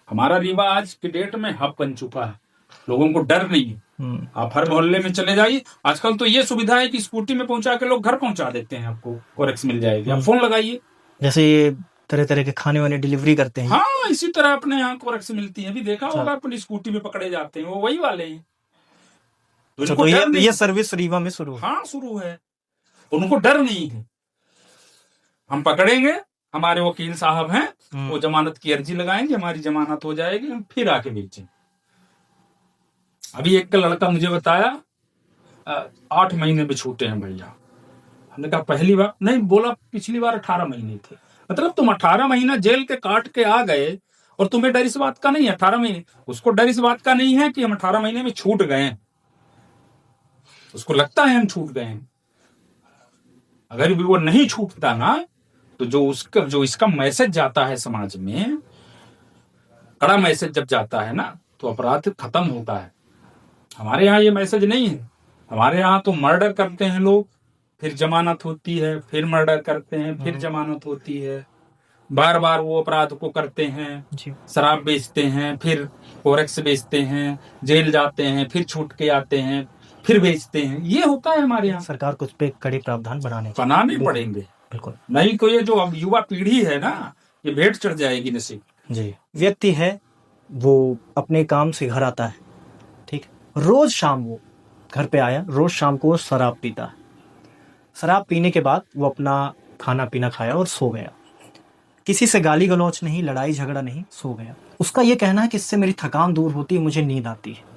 S2: हमारा रीवा आज के डेट में हब बन चुका है, लोगों को डर नहीं है। आप हर मोहल्ले में चले जाइए, आजकल तो ये सुविधा है कि स्कूटी में पहुंचा के लोग घर पहुंचा देते हैं, आपको कोरेक्स मिल जाएगी, आप फोन लगाइए।
S1: जैसे ये तरह तरह के खाने वाने डिलीवरी करते हैं।
S2: हाँ, इसी तरह अपने यहाँ कोरेक्स मिलती है, अभी देखा होगा अपनी स्कूटी में पकड़े जाते हैं, वो वही वाले हैं।
S1: तो ये सर्विस रीवा में शुरू है।
S2: हाँ, शुरू है। उनको डर नहीं है। हम पकड़ेंगे, हमारे वकील साहब हैं, वो जमानत की अर्जी लगाएंगे, हमारी जमानत हो जाएगी, हम फिर आके बेचेंगे। अभी एक लड़का मुझे बताया 8 महीने में छूटे हैं भैया। हमने कहा पहली बार नहीं, बोला पिछली बार 18 महीने थे। मतलब तुम 18 महीना जेल के काट के आ गए और तुम्हें डर इस बात का नहीं है 18 महीने। उसको डर इस बात का नहीं है कि हम 18 महीने में छूट गए हैं, उसको लगता है हम छूट गए हैं। अगर भी वो नहीं छूटता ना तो जो इसका मैसेज जाता है समाज में, कड़ा मैसेज जब जाता है ना तो अपराध खत्म होता है। हमारे यहाँ ये मैसेज नहीं है। हमारे यहाँ तो मर्डर करते हैं लोग, फिर जमानत होती है, फिर मर्डर करते हैं, फिर जमानत होती है, बार बार वो अपराध को करते हैं। शराब बेचते हैं, फिर कोरेक्स बेचते हैं, जेल जाते हैं, फिर छूट के आते हैं, फिर बेचते हैं। ये होता है हमारे यहाँ।
S1: सरकार को उस पे कड़े प्रावधान बनाने
S2: पड़ेंगे।
S1: बिल्कुल,
S2: नहीं तो ये जो अब युवा पीढ़ी है ना, ये भेंट चढ़ जाएगी नशे।
S1: जी। व्यक्ति है वो अपने काम से घर आता है, ठीक, रोज शाम वो घर पे आया, रोज शाम को शराब पीता है। शराब पीने के बाद वो अपना खाना पीना खाया और सो गया। किसी से गाली गलौच नहीं, लड़ाई झगड़ा नहीं, सो गया। उसका ये कहना है कि इससे मेरी थकान दूर होती है, मुझे नींद आती है।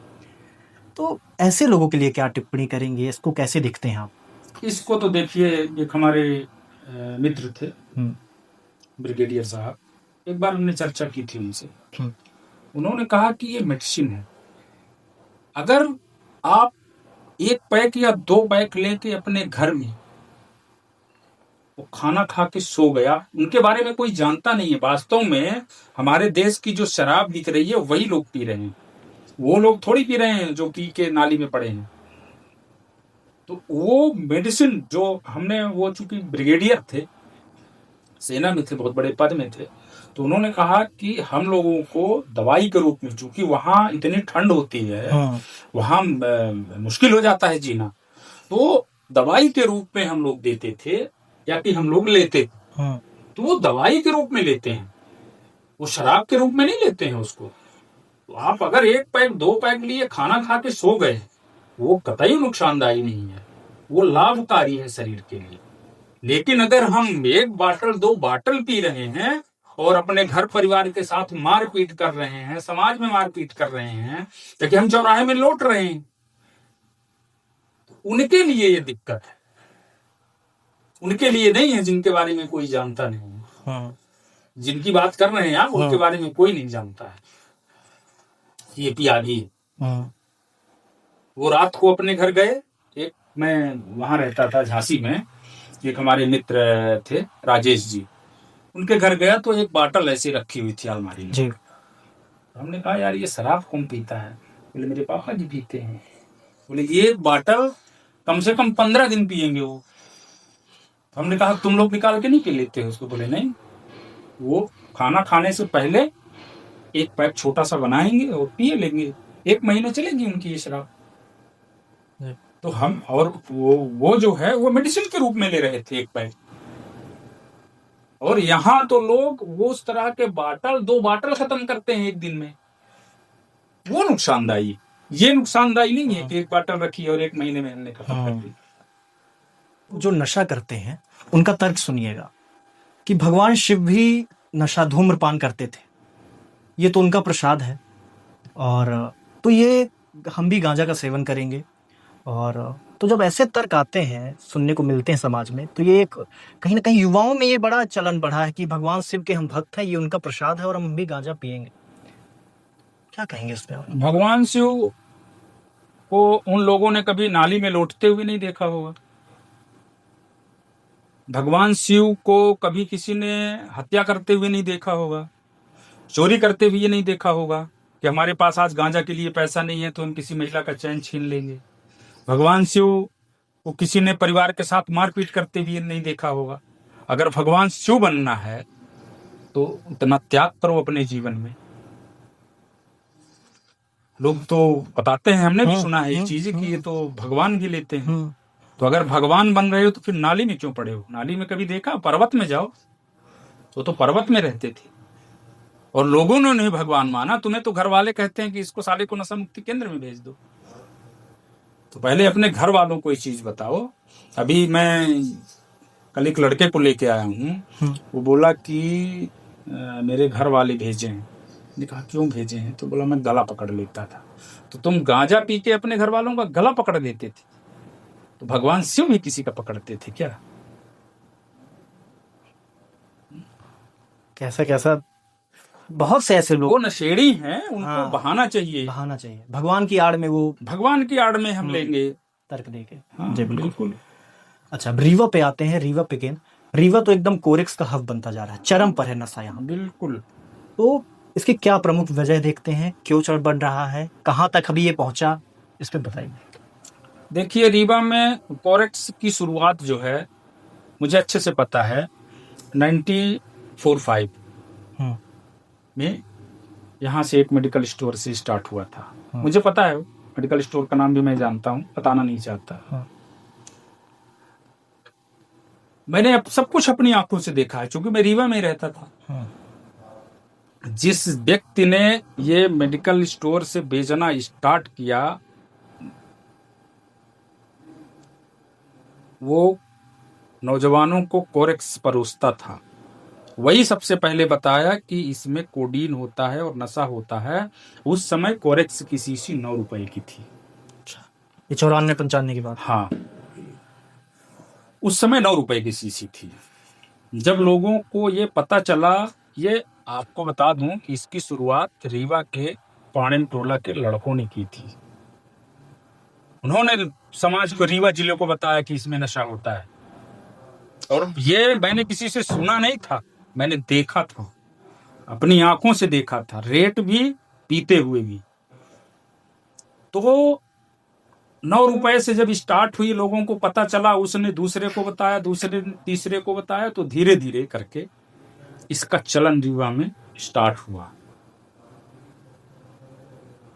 S1: तो ऐसे लोगों के लिए क्या टिप्पणी करेंगे, इसको कैसे देखते हैं आप?
S2: इसको तो देखिए, एक हमारे मित्र थे ब्रिगेडियर साहब, एक बार हमने चर्चा की थी उनसे। उन्होंने कहा कि ये मेडिसिन है। अगर आप 1 पैक या 2 पैक लेके अपने घर में वो खाना खा के सो गया, उनके बारे में कोई जानता नहीं है। वास्तव में हमारे देश की जो शराब बिक रही है वही लोग पी रहे हैं, वो लोग थोड़ी पी रहे हैं जो पी के नाली में पड़े हैं। तो वो मेडिसिन जो हमने, वो चूंकि ब्रिगेडियर थे, सेना में थे, बहुत बड़े पद में थे, तो उन्होंने कहा कि हम लोगों को दवाई के रूप में, चूंकि वहां इतनी ठंड होती है, वहां मुश्किल हो जाता है जीना, तो दवाई के रूप में हम लोग देते थे या कि हम लोग लेते थे। तो वो दवाई के रूप में लेते हैं, वो शराब के रूप में नहीं लेते हैं उसको। तो आप अगर 1 पैक 2 पैक लिए खाना खा के सो गए, वो कतई नुकसानदायी नहीं है, वो लाभकारी है शरीर के लिए। लेकिन अगर हम 1 बाटल 2 बाटल पी रहे हैं और अपने घर परिवार के साथ मारपीट कर रहे हैं, समाज में मारपीट कर रहे हैं, क्योंकि हम चौराहे में लौट रहे हैं, तो उनके लिए ये दिक्कत है। उनके लिए नहीं है जिनके बारे में कोई जानता नहीं। जिनकी बात कर रहे हैं आप, उनके बारे में कोई नहीं जानता है ये पियाली है। वो रात को अपने घर गए, एक, मैं वहां रहता था झांसी में, एक हमारे मित्र थे राजेश जी, उनके घर गया तो 1 बाटल ऐसे रखी हुई थी अलमारी में जी। हमने कहा यार ये शराब कौन पीता है? बोले मेरे पापा जी पीते हैं। बोले ये बाटल कम से कम 15 दिन पियेंगे वो। हमने कहा तुम लोग निकाल के नहीं पी लेते हो उसको? बोले नहीं, वो खाना खाने से पहले 1 पैक छोटा सा बनाएंगे और पिए लेंगे, 1 महीना चलेगी उनकी ये शराब। तो हम और वो जो है वो मेडिसिन के रूप में ले रहे थे एक पैक। और यहाँ तो लोग वो उस तरह के बाटल 2 बाटल खत्म करते हैं एक दिन में। वो नुकसानदायी, ये नुकसानदायी नहीं है कि एक बाटल रखी और 1 महीने में हमने खत्म कर दी।
S1: जो नशा करते हैं उनका तर्क सुनिएगा कि भगवान शिव भी नशा धूम्रपान करते थे, ये तो उनका प्रसाद है, और तो ये हम भी गांजा का सेवन करेंगे। और तो जब ऐसे तर्क आते हैं, सुनने को मिलते हैं समाज में, तो ये एक कहीं ना कहीं युवाओं में ये बड़ा चलन बढ़ा है कि भगवान शिव के हम भक्त हैं, ये उनका प्रसाद है और हम भी गांजा पिएंगे। क्या कहेंगे इस पे आप?
S2: भगवान शिव को उन लोगों ने कभी नाली में लौटते हुए नहीं देखा होगा। भगवान शिव को कभी किसी ने हत्या करते हुए नहीं देखा होगा, चोरी करते हुए नहीं देखा होगा कि हमारे पास आज गांजा के लिए पैसा नहीं है तो हम किसी महिला का चैन छीन लेंगे। भगवान शिव को किसी ने परिवार के साथ मारपीट करते हुए नहीं देखा होगा। अगर भगवान शिव बनना है तो इतना त्याग करो अपने जीवन में। लोग तो बताते हैं, हमने भी सुना है ये चीज कि ये तो भगवान भी लेते हैं। तो अगर भगवान बन रहे हो तो फिर नाली में क्यों पड़े हो? नाली में कभी देखा? पर्वत में जाओ, तो पर्वत में रहते थे और लोगों ने नहीं भगवान माना। तुम्हें तो घर वाले कहते हैं कि इसको साले को नशा मुक्ति केंद्र में भेज दो। तो पहले अपने घर वालों को ये चीज बताओ। अभी मैं कल एक लड़के को लेके आया हूँ, वो बोला कि मेरे घर वाले भेजे हैं। मैंने कहा क्यों भेजे हैं? तो बोला मैं गला पकड़ लेता था। तो तुम गांजा पी के अपने घर वालों का गला पकड़ लेते थे, तो भगवान शिव भी किसी का पकड़ते थे क्या?
S1: कैसा कैसा बहुत से ऐसे लोग,
S2: वो नशेड़ी हैं, उनको बहाना चाहिए,
S1: बहाना चाहिए। भगवान की आड़ में वो,
S2: भगवान की आड़ में हम लेंगे
S1: तर्क देके।
S2: हाँ,
S1: जी बिल्कुल। अच्छा, अब रीवा पे आते हैं। रीवा पिकेन, रीवा तो एकदम कोरेक्स का हब बनता जा रहा है, चरम पर है नशा यहाँ।
S2: बिल्कुल।
S1: तो इसकी क्या प्रमुख वजह देखते हैं? क्यों चढ़ बढ़ रहा है? कहाँ तक अभी ये पहुंचा? इस पे बताइए।
S2: देखिए, रीवा में कोरेक्स की शुरुआत जो है मुझे अच्छे से पता है, 1945 में यहाँ से एक मेडिकल स्टोर से स्टार्ट हुआ था। मुझे पता है, मेडिकल स्टोर का नाम भी मैं जानता हूँ, बताना नहीं चाहता। मैंने सब कुछ अपनी आंखों से देखा है, क्योंकि मैं रीवा में रहता था। जिस व्यक्ति ने ये मेडिकल स्टोर से बेचना स्टार्ट किया, वो नौजवानों को कोरेक्स परोसता था। वही सबसे पहले बताया कि इसमें कोडीन होता है और नशा होता है। उस समय कोरेक्स की शीशी 9 रुपए की थी।
S1: ये 94-95 की बात?
S2: हाँ, उस समय 9 रुपए की शीशी थी। जब लोगों को ये पता चला, ये आपको बता दूं कि इसकी शुरुआत रीवा के पाणिन टोला के लड़कों ने की थी। उन्होंने समाज को, रीवा जिले को बताया कि इसमें नशा होता है। और ये मैंने किसी से सुना नहीं था, मैंने देखा था, अपनी आंखों से देखा था, रेट भी, पीते हुए भी। तो 9 रुपए से जब स्टार्ट हुई, लोगों को पता चला, उसने दूसरे को बताया, दूसरे ने तीसरे को बताया, तो धीरे धीरे करके इसका चलन रीवा में स्टार्ट हुआ।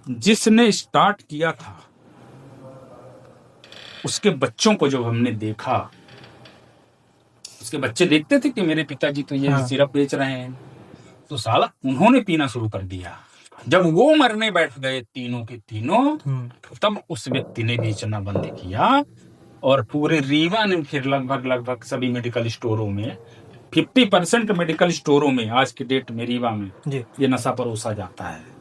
S2: जिसने स्टार्ट किया था उसके बच्चों को जब हमने देखा, उसके बच्चे देखते थे कि मेरे पिताजी तो ये सिरप बेच रहे हैं, तो साला उन्होंने पीना शुरू कर दिया। जब वो मरने बैठ गए तीनों के तीनों, तब उस व्यक्ति ने बेचना बंद किया। और पूरे रीवा ने फिर लगभग सभी मेडिकल स्टोरों में, 50% मेडिकल स्टोरों में आज की डेट में रीवा में ये नशा परोसा जाता है।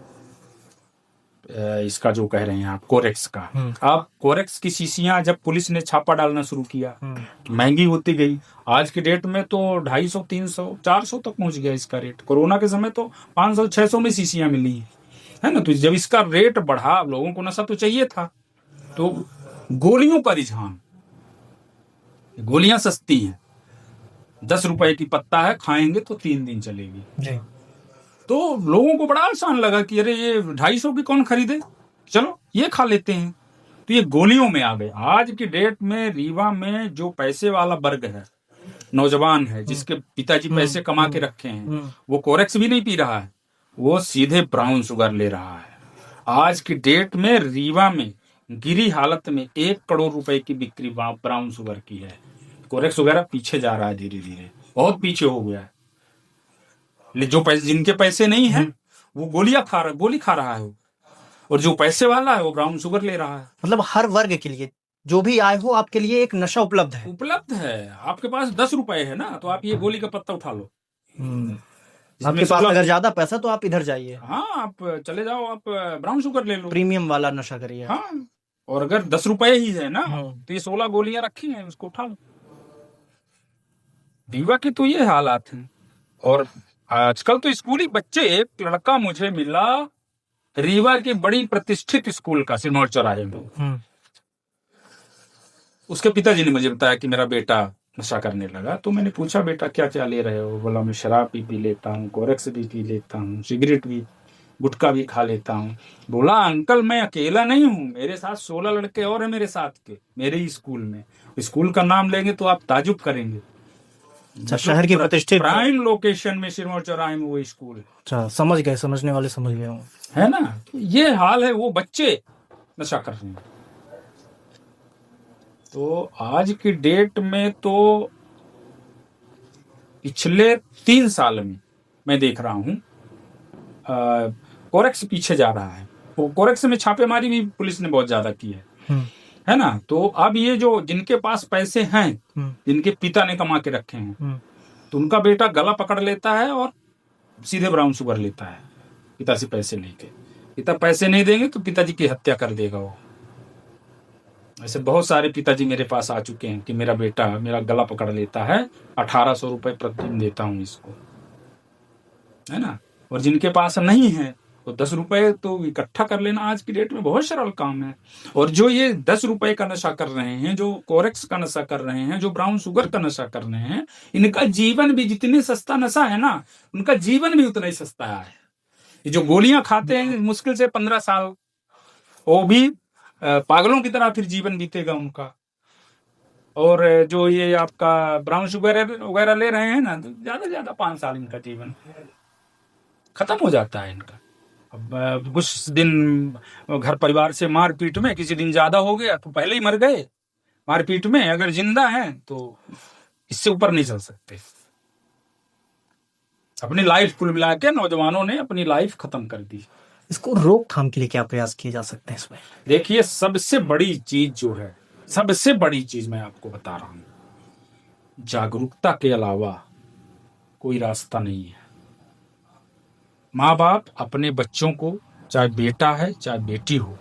S2: इसका जो कह रहे हैं आप, कोरेक्स का। आप कोरेक्स की शीशियां जब पुलिस ने छापा डालना शुरू किया, महंगी होती गई। आज की डेट में तो 250, 300, 400 तक पहुंच गया इसका रेट। कोरोना के समय तो 500, 600 में शीशियां मिली है ना। तो जब इसका रेट बढ़ा, लोगों को नशा तो चाहिए था, तो गोलियों का रुझान, गोलियां सस्ती हैं, 10 रुपए की पत्ता है, खाएंगे तो 3 दिन चलेगी। तो लोगों को बड़ा आसान लगा कि अरे ये 250 की कौन खरीदे, चलो ये खा लेते हैं। तो ये गोलियों में आ गए। आज की डेट में रीवा में जो पैसे वाला वर्ग है, नौजवान है, जिसके पिताजी पैसे कमा के रखे हैं, वो कोरेक्स भी नहीं पी रहा है, वो सीधे ब्राउन शुगर ले रहा है। आज की डेट में रीवा में गिरी हालत में 1 करोड़ रुपए की बिक्री ब्राउन शुगर की है। कोरेक्स वगैरह पीछे जा रहा है, धीरे धीरे बहुत पीछे हो गया है। जो पैसे, जिनके पैसे नहीं है वो गोली खा रहा है, और जो पैसे वाला है वो ब्राउन शुगर ले रहा है।
S1: मतलब हर वर्ग के लिए जो भी आए हो, आपके लिए एक नशा उपलब्ध है।
S2: आपके पास 10 रुपए है ना, तो आप ये गोली का पत्ता उठा लो।
S1: आपके पास अगर ज्यादा पैसा तो आप इधर जाइए।
S2: हाँ, आप चले जाओ, आप ब्राउन शुगर ले लो,
S1: प्रीमियम वाला नशा करिए।
S2: हाँ, और अगर 10 रुपए ही है ना, तो ये 16 गोलियां रखी हैं, उसको उठा लो। रीवा की तो ये हालात हैं। और आजकल तो स्कूली बच्चे, एक लड़का मुझे मिला रीवा की बड़ी प्रतिष्ठित स्कूल का, सिरमौर चौराहे में। उसके पिताजी ने मुझे बताया कि मेरा बेटा नशा करने लगा। तो मैंने पूछा, बेटा क्या क्या ले रहे हो? बोला, मैं शराब भी पी लेता हूँ, कोरेक्स भी पी लेता हूँ, सिगरेट भी, गुटखा भी खा लेता हूँ। बोला, अंकल मैं अकेला नहीं हूँ, मेरे साथ 16 लड़के और हैं मेरे साथ के, मेरे ही स्कूल में। स्कूल का नाम लेंगे तो आप ताजुब करेंगे।
S1: शहर की प्रतिष्ठित
S2: प्राइम लोकेशन में सिरमौर चौराहे में वो स्कूल।
S1: अच्छा, समझ गए, समझने वाले समझ गए,
S2: है ना। तो ये हाल है, वो बच्चे नशा कर रहे हैं। तो आज की डेट में तो पिछले 3 साल में मैं देख रहा हूं कोरेक्स पीछे जा रहा है। वो कोरेक्स में छापेमारी भी पुलिस ने बहुत ज्यादा की है ना। तो अब ये जो जिनके पास पैसे हैं, जिनके पिता ने कमा के रखे हैं, तो उनका बेटा गला पकड़ लेता है और सीधे ब्राउन शुगर लेता है पिता से पैसे लेके। पिता पैसे नहीं देंगे तो पिताजी की हत्या कर देगा वो। ऐसे बहुत सारे पिताजी मेरे पास आ चुके हैं कि मेरा बेटा मेरा गला पकड़ लेता है, 1800 रुपए प्रतिदिन देता हूं इसको, है ना। और जिनके पास नहीं है तो 10 रुपए तो इकट्ठा कर लेना आज की डेट में बहुत सरल काम है। और जो ये 10 रुपए का नशा कर रहे हैं, जो कोरेक्स का नशा कर रहे हैं, जो ब्राउन शुगर का नशा कर रहे हैं, इनका जीवन भी जितनी सस्ता नशा है ना, उनका जीवन भी उतना ही सस्ता है। ये जो गोलियां खाते हैं मुश्किल से 15 साल, वो भी पागलों की तरह फिर जीवन बीतेगा उनका। और जो ये आपका ब्राउन शुगर वगैरह ले रहे हैं ना, तो ज्यादा से ज्यादा 5 साल इनका जीवन खत्म हो जाता है इनका। अब कुछ दिन घर परिवार से मारपीट में किसी दिन ज्यादा हो गया तो पहले ही मर गए मारपीट में। अगर जिंदा हैं तो इससे ऊपर नहीं चल सकते। अपनी लाइफ कुल मिला के नौजवानों ने अपनी लाइफ खत्म कर दी।
S1: इसको रोकथाम के लिए क्या प्रयास किए जा सकते हैं इसमें?
S2: देखिए, सबसे बड़ी चीज जो है, सबसे बड़ी चीज मैं आपको बता रहा हूं, जागरूकता के अलावा कोई रास्ता नहीं है। माँ बाप अपने बच्चों को, चाहे बेटा है चाहे बेटी हो,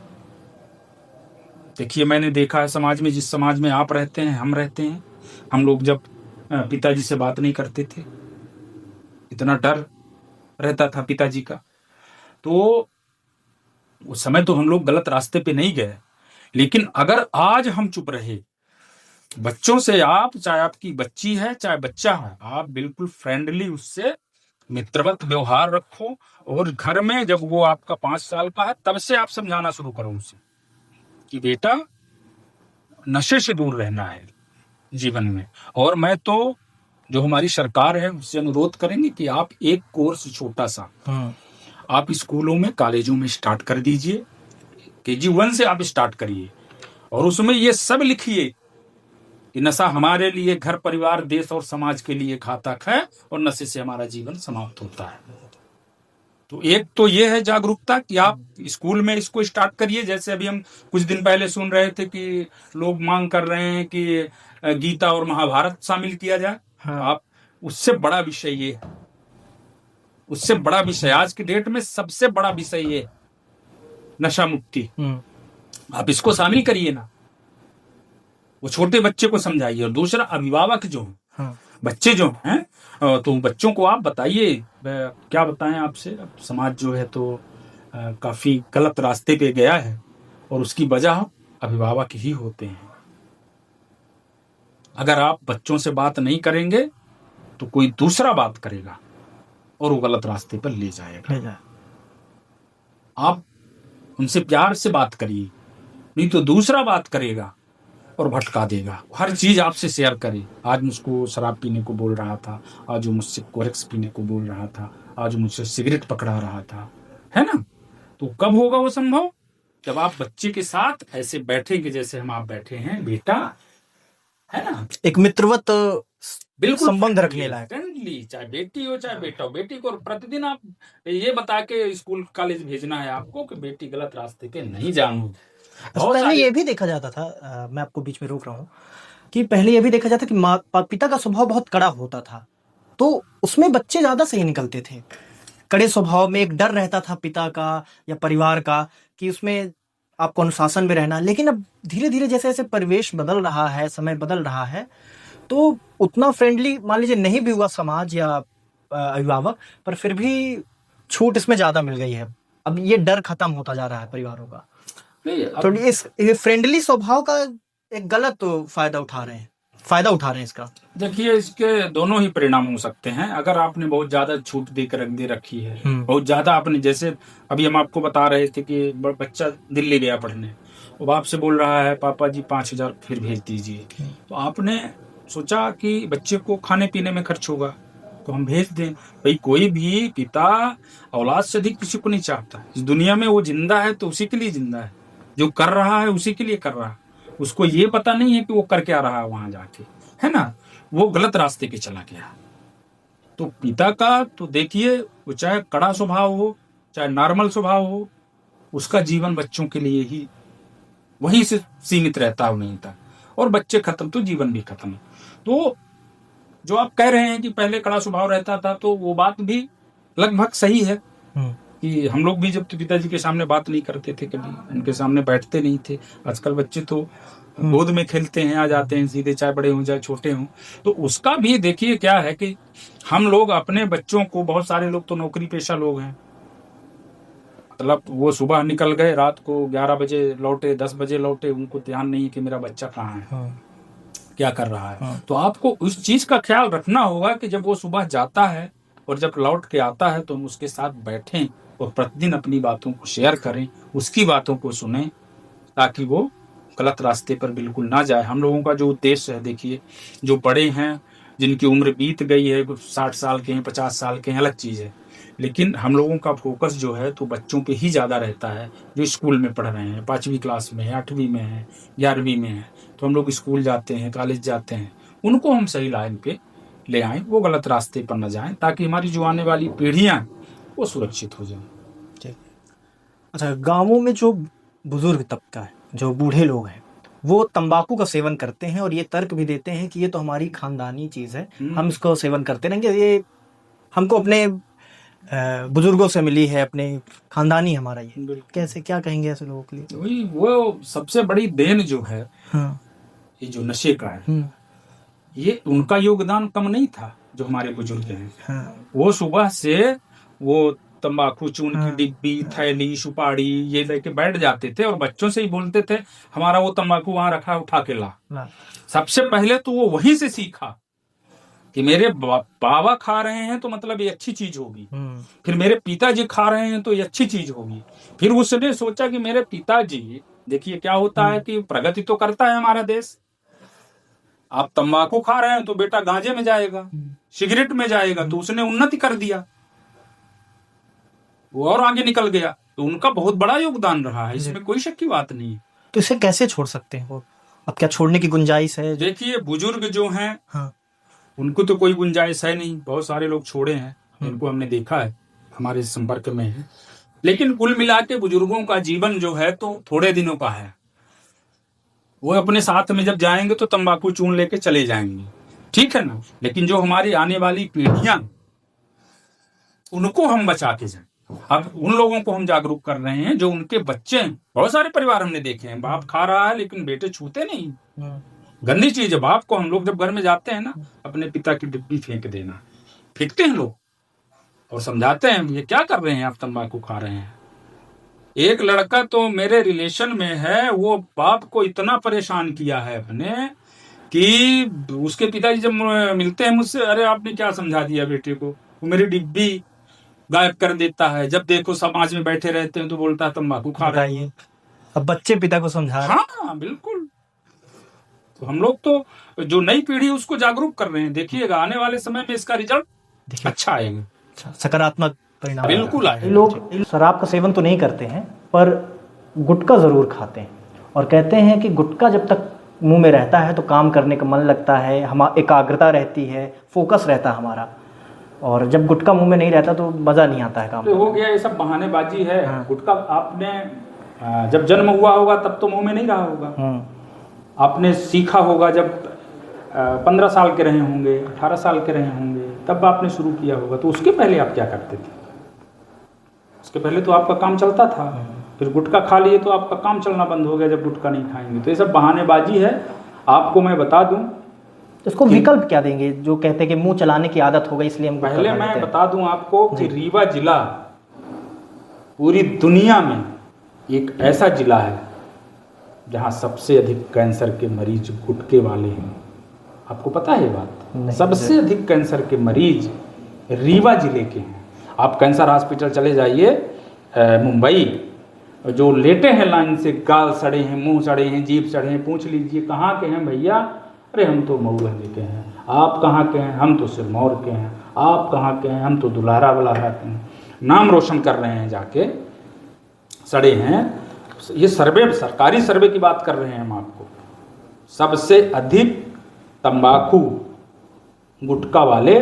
S2: देखिए मैंने देखा है समाज में, जिस समाज में आप रहते हैं, हम रहते हैं, हम लोग जब पिताजी से बात नहीं करते थे, इतना डर रहता था पिताजी का, तो उस समय तो हम लोग गलत रास्ते पे नहीं गए। लेकिन अगर आज हम चुप रहे, बच्चों से आप, चाहे आपकी बच्ची है चाहे बच्चा है, आप बिल्कुल फ्रेंडली उससे मित्रवत व्यवहार रखो। और घर में जब वो आपका 5 साल का है तब से आप समझाना शुरू करो उसे कि बेटा नशे से दूर रहना है जीवन में। और मैं तो जो हमारी सरकार है उससे अनुरोध करेंगे कि आप एक कोर्स छोटा सा आप स्कूलों में, कॉलेजों में स्टार्ट कर दीजिए। KG 1 से आप स्टार्ट करिए और उसमें ये सब लिखिए कि नशा हमारे लिए, घर परिवार, देश और समाज के लिए घातक है और नशे से हमारा जीवन समाप्त होता है। तो एक तो ये है जागरूकता कि आप स्कूल में इसको स्टार्ट करिए। जैसे अभी हम कुछ दिन पहले सुन रहे थे कि लोग मांग कर रहे हैं कि गीता और महाभारत शामिल किया जाए। आप, उससे बड़ा विषय ये है, उससे बड़ा विषय आज की डेट में सबसे बड़ा विषय ये नशा मुक्ति। आप इसको शामिल करिए ना, वो छोटे बच्चे को समझाइए। और दूसरा, अभिभावक जो बच्चे जो हैं, तो बच्चों को आप बताइए, क्या बताएं आपसे, अब समाज जो है तो काफी गलत रास्ते पे गया है और उसकी वजह अभिभावक ही होते हैं। अगर आप बच्चों से बात नहीं करेंगे तो कोई दूसरा बात करेगा और वो गलत रास्ते पर ले जाएगा। आप उनसे प्यार से बात करिए, नहीं तो दूसरा बात करेगा और भटका देगा। हर चीज आपसे शेयर करे। आज मुझको शराब पीने को बोल रहा था, आज वो मुझसे कोरेक्स पीने को बोल रहा था, आज मुझसे सिगरेट पकड़ा रहा था, है ना। तो कब होगा वो संभव? जब आप बच्चे के साथ ऐसे बैठेंगे जैसे हम आप बैठे हैं बेटा, है ना,
S1: एक मित्रवत
S2: बिल्कुल
S1: संबंध रखने लायक।
S2: फ्रेंडली, चाहे बेटी हो चाहे बेटा हो, बेटी को प्रतिदिन आप ये बता के स्कूल कॉलेज भेजना है आपको कि बेटी गलत रास्ते पे नहीं जाऊं।
S1: पहले ये भी देखा जाता था, मैं आपको बीच में रोक रहा हूँ, कि पहले ये भी देखा जाता कि पिता का स्वभाव बहुत कड़ा होता था, तो उसमें बच्चे ज्यादा सही निकलते थे। कड़े स्वभाव में एक डर रहता था पिता का या परिवार का कि उसमें आपको अनुशासन में रहना। लेकिन अब धीरे धीरे जैसे जैसे परिवेश बदल रहा है, समय बदल रहा है, तो उतना फ्रेंडली मान लीजिए नहीं भी हुआ समाज या अभिभावक, पर फिर भी छूट इसमें ज्यादा मिल गई है। अब ये डर खत्म होता जा रहा है परिवारों का। तो इस फ्रेंडली स्वभाव का एक गलत फायदा उठा रहे हैं इसका।
S2: देखिए, इसके दोनों ही परिणाम हो सकते हैं। अगर आपने बहुत ज्यादा छूट दे रखी है, बहुत ज्यादा आपने, जैसे अभी हम आपको बता रहे थे कि बच्चा दिल्ली गया पढ़ने, वो बाप से बोल रहा है पापा जी 5,000 फिर भेज दीजिए, तो आपने सोचा कि बच्चे को खाने पीने में खर्च होगा तो हम भेज दें। भाई कोई भी पिता औलाद से अधिक किसी को नहीं चाहता इस दुनिया में। वो जिंदा है तो उसी के लिए जिंदा है, जो कर रहा है उसी के लिए कर रहा है। उसको ये पता नहीं है कि वो कर क्या रहा है वहां जाके, है ना, वो गलत रास्ते पे चला गया। तो पिता का तो देखिए, वो चाहे कड़ा स्वभाव हो चाहे नॉर्मल स्वभाव हो, उसका जीवन बच्चों के लिए ही वहीं से सीमित रहता है वहीं तक, और बच्चे खत्म तो जीवन भी खत्म। तो जो आप कह रहे हैं कि पहले कड़ा स्वभाव रहता था, तो वो बात भी लगभग सही है कि हम लोग भी जब पिताजी के सामने बात नहीं करते थे, कभी उनके सामने बैठते नहीं थे। आजकल बच्चे तो गोद में खेलते हैं, आ जाते हैं सीधे, चाहे बड़े हों चाहे छोटे हों। तो उसका भी देखिए क्या है कि हम लोग अपने बच्चों को, बहुत सारे लोग तो नौकरी पेशा लोग हैं, मतलब वो सुबह निकल गए, रात को 11 बजे लौटे, 10 बजे लौटे, उनको ध्यान नहीं कि मेरा बच्चा कहाँ है, क्या कर रहा है। तो आपको उस चीज का ख्याल रखना होगा कि जब वो सुबह जाता है और जब लौट के आता है तो हम उसके साथ बैठें और प्रतिदिन अपनी बातों को शेयर करें, उसकी बातों को सुनें, ताकि वो गलत रास्ते पर बिल्कुल ना जाए। हम लोगों का जो उद्देश्य है, देखिए, जो बड़े हैं जिनकी उम्र बीत गई है, 60 साल के हैं, 50 साल के हैं, अलग चीज़ है, लेकिन हम लोगों का फोकस जो है तो बच्चों पे ही ज़्यादा रहता है, जो स्कूल में पढ़ रहे हैं, 5वीं क्लास में है, 8वीं में है, 11वीं में है। तो हम लोग स्कूल जाते हैं, कॉलेज जाते हैं, उनको हम सही लाइन पे ले आएँ, वो गलत रास्ते पर न जाएं, ताकि हमारी जो आने वाली पीढ़ियाँ वो सुरक्षित हो जाएं।
S1: अच्छा, गाँवों में जो बुजुर्ग तबका है, जो बूढ़े लोग हैं, वो तंबाकू का सेवन करते हैं और ये तर्क भी देते हैं कि ये तो हमारी खानदानी चीज़ है, हम इसको सेवन करते रहेंगे, ये हमको अपने बुजुर्गों से मिली है, अपने खानदानी हमारा ये। कैसे, क्या कहेंगे ऐसे लोगों के लिए?
S2: वही, वो सबसे बड़ी देन जो है, ये जो नशे का है, ये उनका योगदान कम नहीं था। जो हमारे बुजुर्ग हैं, वो सुबह से वो तंबाकू, चून की डिब्बी, थैली, सुपारी ये लेके बैठ जाते थे और बच्चों से ही बोलते थे हमारा वो तंबाकू वहां रखा है, उठा के ला। सबसे पहले तो वो वहीं से सीखा कि मेरे बाबा खा रहे हैं तो मतलब ये अच्छी चीज होगी, फिर मेरे पिताजी खा रहे हैं तो ये अच्छी चीज होगी। फिर उसने सोचा कि मेरे पिताजी, देखिए क्या होता है कि प्रगति तो करता है हमारा देश, आप तंबाकू खा रहे हैं तो बेटा गांजे में जाएगा, सिगरेट में जाएगा, तो उसने उन्नति कर दिया, वो और आगे निकल गया। तो उनका बहुत बड़ा योगदान रहा है, इसमें कोई शक की बात नहीं।
S1: तो इसे कैसे छोड़ सकते हैं वो? अब क्या छोड़ने की गुंजाइश है?
S2: देखिए, बुजुर्ग जो हैं, उनको तो कोई गुंजाइश है नहीं। बहुत सारे लोग छोड़े हैं, इनको हमने देखा है, हमारे संपर्क में है। लेकिन कुल मिला के बुजुर्गों का जीवन जो है तो थोड़े दिनों का है। वो अपने साथ में जब जाएंगे तो तंबाकू चून लेके चले जाएंगे, ठीक है ना। लेकिन जो हमारी आने वाली पीढ़ियां, उनको हम बचा के जाएं। अब उन लोगों को हम जागरूक कर रहे हैं जो उनके बच्चे हैं। बहुत सारे परिवार हमने देखे हैं, बाप खा रहा है लेकिन बेटे छूते नहीं, गंदी चीज है। बाप को हम लोग जब घर में जाते हैं ना, अपने पिता की डिब्बी फेंक देना, फेंकते हैं लोग और समझाते हैं ये क्या कर रहे हैं आप, तंबाकू खा रहे हैं। एक लड़का तो मेरे रिलेशन में है, वो बाप को इतना परेशान किया है अपने कि उसके पिताजी जब मिलते हैं मुझसे, अरे आपने क्या समझा दिया बेटे को, वो मेरी डिब्बी गायब कर देता है, जब देखो समाज में बैठे रहते हैं तो बोलता है तंबाकू खा रहे हैं।
S1: अब बच्चे पिता को समझा रहे हैं।
S2: हाँ बिल्कुल। तो हम लोग तो जो नई पीढ़ी उसको जागरूक कर रहे हैं। देखिएगा आने वाले समय में इसका रिजल्ट अच्छा आएगा,
S1: सकारात्मक परिणाम
S2: बिल्कुल आएगा।
S1: लोग शराब का सेवन तो नहीं करते हैं, पर गुटखा ज़रूर खाते हैं और कहते हैं कि गुटखा जब तक मुंह में रहता है तो काम करने का मन लगता है, हम एकाग्रता रहती है, फोकस रहता है हमारा, और जब गुटखा मुंह में नहीं रहता तो मज़ा नहीं आता है काम
S2: तो हो गया, ये सब बहानेबाजी है।
S1: हाँ।
S2: गुटखा आपने जब जन्म हुआ होगा तब तो मुंह में नहीं रहा होगा। आपने सीखा होगा जब 15 साल के रहे होंगे, 18 साल के रहे होंगे, तब आपने शुरू किया होगा। तो उसके पहले आप क्या करते थे? उसके पहले तो आपका काम चलता था, फिर गुटखा खा लिए तो आपका काम चलना बंद हो गया जब गुटखा नहीं खाएंगे। तो ये सब बहानेबाजी है। आपको मैं बता दूं,
S1: इसको विकल्प क्या देंगे जो कहते हैं कि मुंह चलाने की आदत हो गई इसलिए हम गुटखा
S2: पहले
S1: खा लेते
S2: मैं
S1: हैं?
S2: बता दूं आपको कि रीवा जिला पूरी दुनिया में एक ऐसा जिला है जहां सबसे अधिक कैंसर के मरीज गुटखे वाले हैं। आपको पता है ये बात? सबसे अधिक कैंसर के मरीज रीवा जिले के हैं। आप कैंसर हॉस्पिटल चले जाइए मुंबई, जो लेटे हैं लाइन से, गाल सड़े हैं, मुंह सड़े हैं, जीभ सड़े हैं, पूछ लीजिए कहाँ के हैं भैया? अरे हम तो मऊगंज के हैं। आप कहाँ के हैं? हम तो सिरमौर के हैं। आप कहाँ के हैं? हम तो दुल्हारा बल्हारा के हैं। नाम रोशन कर रहे हैं, जाके सड़े हैं। ये सर्वे, सरकारी सर्वे की बात कर रहे हैं हम आपको। सबसे अधिक तंबाकू गुटखा वाले,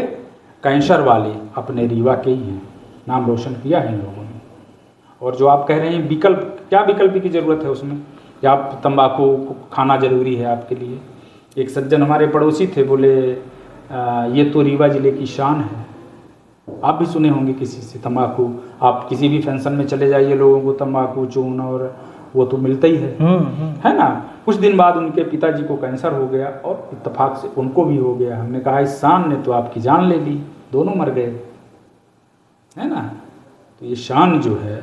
S2: कैंसर वाले अपने रीवा के ही हैं। नाम रोशन किया है इन लोगों ने। और जो आप कह रहे हैं विकल्प, क्या विकल्प की ज़रूरत है उसमें? क्या आप तंबाकू खाना जरूरी है आपके लिए? एक सज्जन हमारे पड़ोसी थे, बोले ये तो रीवा जिले की शान है। आप भी सुने होंगे किसी से तंबाकू। आप किसी भी फंक्शन में चले जाइए, लोगों को तंबाकू, चून और वो तो मिलता ही है ना। कुछ दिन बाद उनके पिताजी को कैंसर हो गया और इत्तेफाक से उनको भी हो गया। हमने कहा इस शान ने तो आपकी जान ले ली, दोनों मर गए, है ना। तो ये शान जो है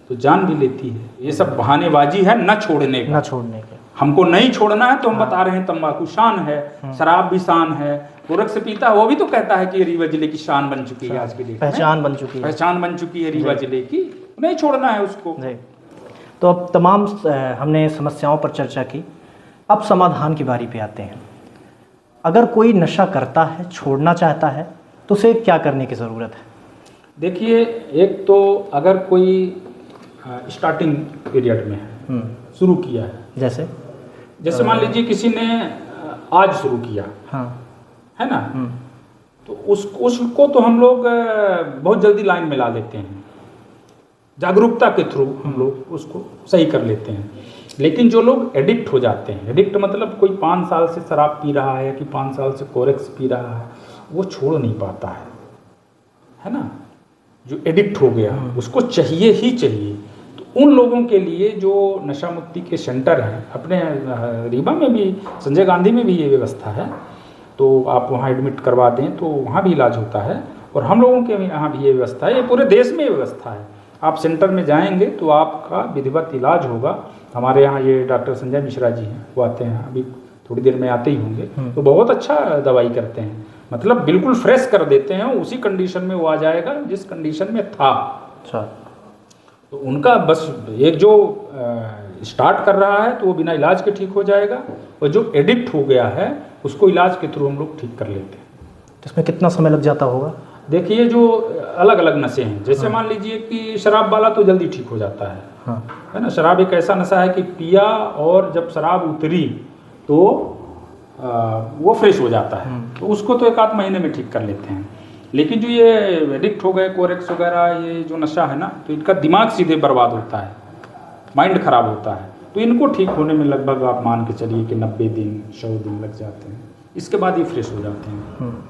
S2: तो जान भी लेती है। ये सब बहानेबाजी है न छोड़ने का। हमको नहीं छोड़ना है तो हम बता रहे हैं तंबाकू शान है, शराब भी शान है। गोरख से पीता है वो भी तो कहता है कि रीवा जिले की शान बन चुकी है, आज की डेट में
S1: पहचान बन चुकी है,
S2: पहचान बन चुकी है रीवा जिले की। नहीं छोड़ना है उसको।
S1: तो अब तमाम हमने समस्याओं पर चर्चा की, अब समाधान की बारी पे आते हैं। अगर कोई नशा करता है, छोड़ना चाहता है, तो उसे क्या करने की ज़रूरत है?
S2: देखिए, एक तो अगर कोई स्टार्टिंग पीरियड में है, शुरू किया है, जैसे मान लीजिए किसी ने आज शुरू किया,
S1: हाँ,
S2: है ना, तो उसको तो हम लोग बहुत जल्दी लाइन में ला लेते हैं। जागरूकता के थ्रू हम लोग उसको सही कर लेते हैं। लेकिन जो लोग एडिक्ट हो जाते हैं, एडिक्ट मतलब कोई 5 साल से शराब पी रहा है कि 5 साल से कोरेक्स पी रहा है, वो छोड़ नहीं पाता है ना। जो एडिक्ट हो गया उसको चाहिए ही चाहिए। तो उन लोगों के लिए जो नशा मुक्ति के सेंटर हैं, अपने रीवा में भी, संजय गांधी में भी ये व्यवस्था है, तो आप वहाँ एडमिट करवा दें तो वहाँ भी इलाज होता है। और हम लोगों के यहाँ भी ये व्यवस्था है, ये पूरे देश में ये व्यवस्था है। आप सेंटर में जाएंगे तो आपका विधिवत इलाज होगा। हमारे यहाँ ये डॉक्टर संजय मिश्रा जी हैं, वो आते हैं, अभी थोड़ी देर में आते ही होंगे, तो बहुत अच्छा दवाई करते हैं। मतलब बिल्कुल फ्रेश कर देते हैं, उसी कंडीशन में वो आ जाएगा जिस कंडीशन में था।
S1: अच्छा,
S2: तो उनका बस एक जो स्टार्ट कर रहा है तो वो बिना इलाज के ठीक हो जाएगा, और जो एडिक्ट हो गया है उसको इलाज के थ्रू हम लोग ठीक कर लेते हैं।
S1: तो इसमें कितना समय लग जाता होगा?
S2: देखिए, जो अलग अलग नशे हैं, जैसे मान लीजिए कि शराब वाला तो जल्दी ठीक हो जाता है, है ना। शराब एक ऐसा नशा है कि पिया और जब शराब उतरी तो वो फ्रेश हो जाता है, तो उसको तो 1 आध महीने में ठीक कर लेते हैं। लेकिन जो ये एडिक्ट हो गए, कोरेक्स वगैरह, ये जो नशा है ना, तो इनका दिमाग सीधे बर्बाद होता है, माइंड खराब होता है। तो इनको ठीक होने में लगभग आप मान के चलिए कि 90 दिन 100 दिन लग जाते हैं। इसके बाद ये फ्रेश हो जाते हैं।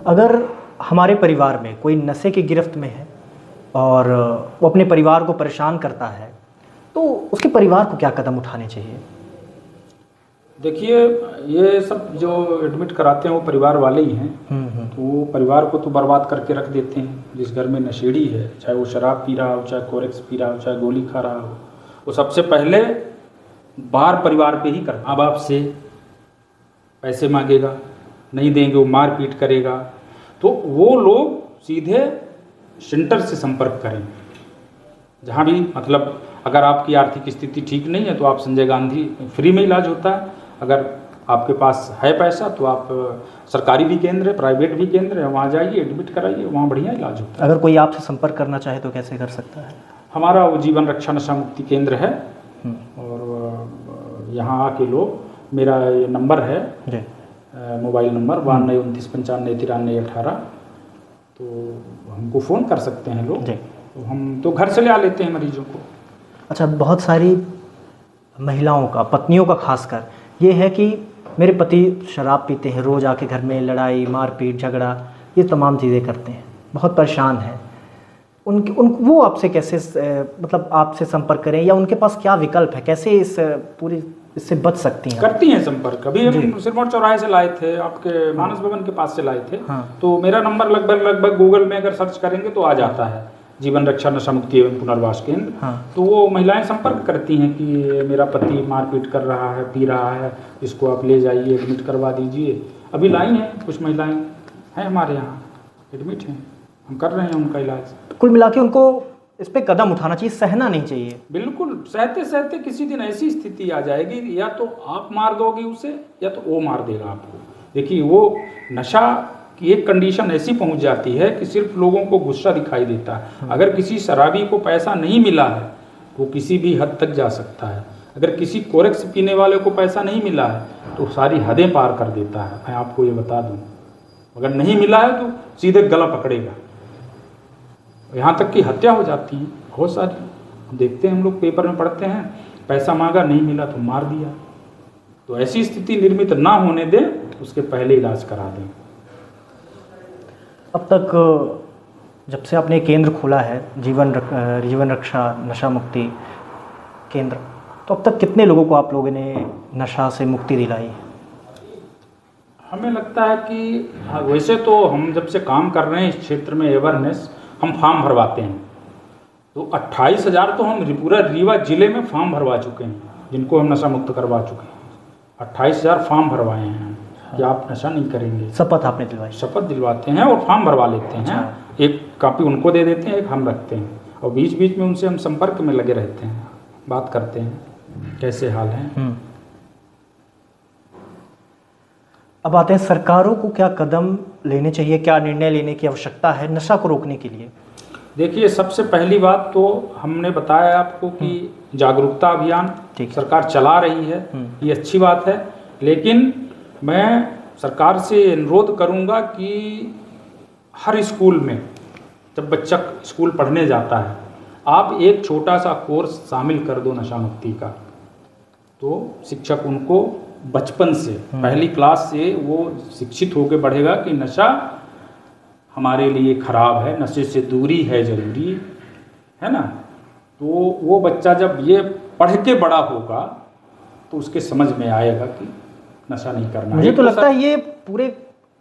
S1: अगर हमारे परिवार में कोई नशे की गिरफ्त में है और वो अपने परिवार को परेशान करता है, तो उसके परिवार को क्या कदम उठाने चाहिए?
S2: देखिए, ये सब जो एडमिट कराते हैं वो परिवार वाले ही हैं। तो वो परिवार को तो बर्बाद करके रख देते हैं। जिस घर में नशेड़ी है, चाहे वो शराब पी रहा हो, चाहे कोरेक्स पी रहा हो, चाहे गोली खा रहा हो, वो सबसे पहले बाहर परिवार पे ही कर, माँ बाप से पैसे मांगेगा, नहीं देंगे वो मार पीट करेगा। तो वो लोग सीधे सेंटर से संपर्क करें, जहाँ भी, मतलब अगर आपकी आर्थिक स्थिति ठीक नहीं है तो आप संजय गांधी, फ्री में इलाज होता है। अगर आपके पास है पैसा तो आप सरकारी भी केंद्र है, प्राइवेट भी केंद्र है, वहाँ जाइए, एडमिट कराइए, वहाँ बढ़िया इलाज होता है।
S1: अगर कोई आपसे संपर्क करना चाहे तो कैसे कर सकता है?
S2: हमारा वो जीवन रक्षा नशा मुक्ति केंद्र है, और यहाँ आके लोग, मेरा ये नंबर है
S1: जी,
S2: मोबाइल नंबर 9229959318, तो हमको फ़ोन कर सकते हैं लोग, तो हम तो घर से ले आ लेते हैं मरीजों को।
S1: अच्छा, बहुत सारी महिलाओं का, पत्नियों का खासकर ये है कि मेरे पति शराब पीते हैं, रोज़ आके घर में लड़ाई मारपीट झगड़ा ये तमाम चीज़ें करते हैं, बहुत परेशान हैं। वो आपसे कैसे मतलब आपसे संपर्क करें, या उनके पास क्या विकल्प है, कैसे इससे बच सकती हैं?
S2: करती हैं संपर्क। अभी हम सिरमौर चौराहे से लाए थे, आपके मानस भवन के पास से लाए थे। हाँ। तो मेरा नंबर लगभग गूगल में अगर सर्च करेंगे तो आ जाता है, जीवन रक्षा नशा मुक्ति एवं पुनर्वास केंद्र। हाँ। तो वो महिलाएं संपर्क करती हैं कि मेरा पति मारपीट कर रहा है, पी रहा है, इसको आप ले जाइए, एडमिट करवा दीजिए। अभी लाई हैं कुछ महिलाएं हैं हमारे यहाँ, एडमिट हैं, हम कर रहे हैं उनका इलाज।
S1: कुल मिला के उनको इस पे कदम उठाना चाहिए, सहना नहीं चाहिए।
S2: बिल्कुल, सहते सहते किसी दिन ऐसी स्थिति आ जाएगी, या तो आप मार दोगे उसे या तो वो मार देगा आपको। देखिए, वो नशा की एक कंडीशन ऐसी पहुंच जाती है कि सिर्फ लोगों को गुस्सा दिखाई देता है। अगर किसी शराबी को पैसा नहीं मिला है वो किसी भी हद तक जा सकता है। अगर किसी कोरेक्स पीने वाले को पैसा नहीं मिला है तो सारी हदें पार कर देता है, मैं आपको ये बता दूं। अगर नहीं मिला है तो सीधे गला पकड़ेगा, यहाँ तक कि हत्या हो जाती है बहुत सारी। देखते हैं हम लोग, पेपर में पढ़ते हैं, पैसा मांगा नहीं मिला तो मार दिया। तो ऐसी स्थिति निर्मित ना होने दें, उसके पहले इलाज करा दें।
S1: अब तक जब से आपने केंद्र खोला है जीवन रक्षा नशा मुक्ति केंद्र, तो अब तक कितने लोगों को आप लोगों ने नशा से मुक्ति दिलाई?
S2: हमें लगता है कि वैसे तो हम जब से काम कर रहे हैं इस क्षेत्र में, अवेयरनेस, हम फॉर्म भरवाते हैं, तो 28,000 तो हम पूरा रीवा जिले में फॉर्म भरवा चुके हैं, जिनको हम नशा मुक्त करवा चुके हैं। 28,000 फॉर्म भरवाए हैं कि आप नशा नहीं करेंगे।
S1: शपथ आपने दिलवाई?
S2: शपथ दिलवाते हैं और फॉर्म भरवा लेते हैं। एक कॉपी उनको दे देते हैं, एक हम रखते हैं, और बीच बीच में उनसे हम संपर्क में लगे रहते हैं, बात करते हैं कैसे हाल है।
S1: अब आते हैं, सरकारों को क्या कदम लेने चाहिए, क्या निर्णय लेने की आवश्यकता है नशा को रोकने के लिए?
S2: देखिए, सबसे पहली बात तो हमने बताया आपको कि जागरूकता अभियान सरकार चला रही है, ये अच्छी बात है। लेकिन मैं सरकार से अनुरोध करूंगा कि हर स्कूल में जब बच्चा स्कूल पढ़ने जाता है, आप एक छोटा सा कोर्स शामिल कर दो नशा मुक्ति का, तो शिक्षक उनको बचपन से, पहली क्लास से वो शिक्षित होकर बढ़ेगा कि नशा हमारे लिए खराब है, नशे से दूरी है जरूरी है ना। तो वो बच्चा जब ये पढ़ के बड़ा होगा तो उसके समझ में आएगा कि नशा नहीं करना।
S1: मुझे तो लगता है ये पूरे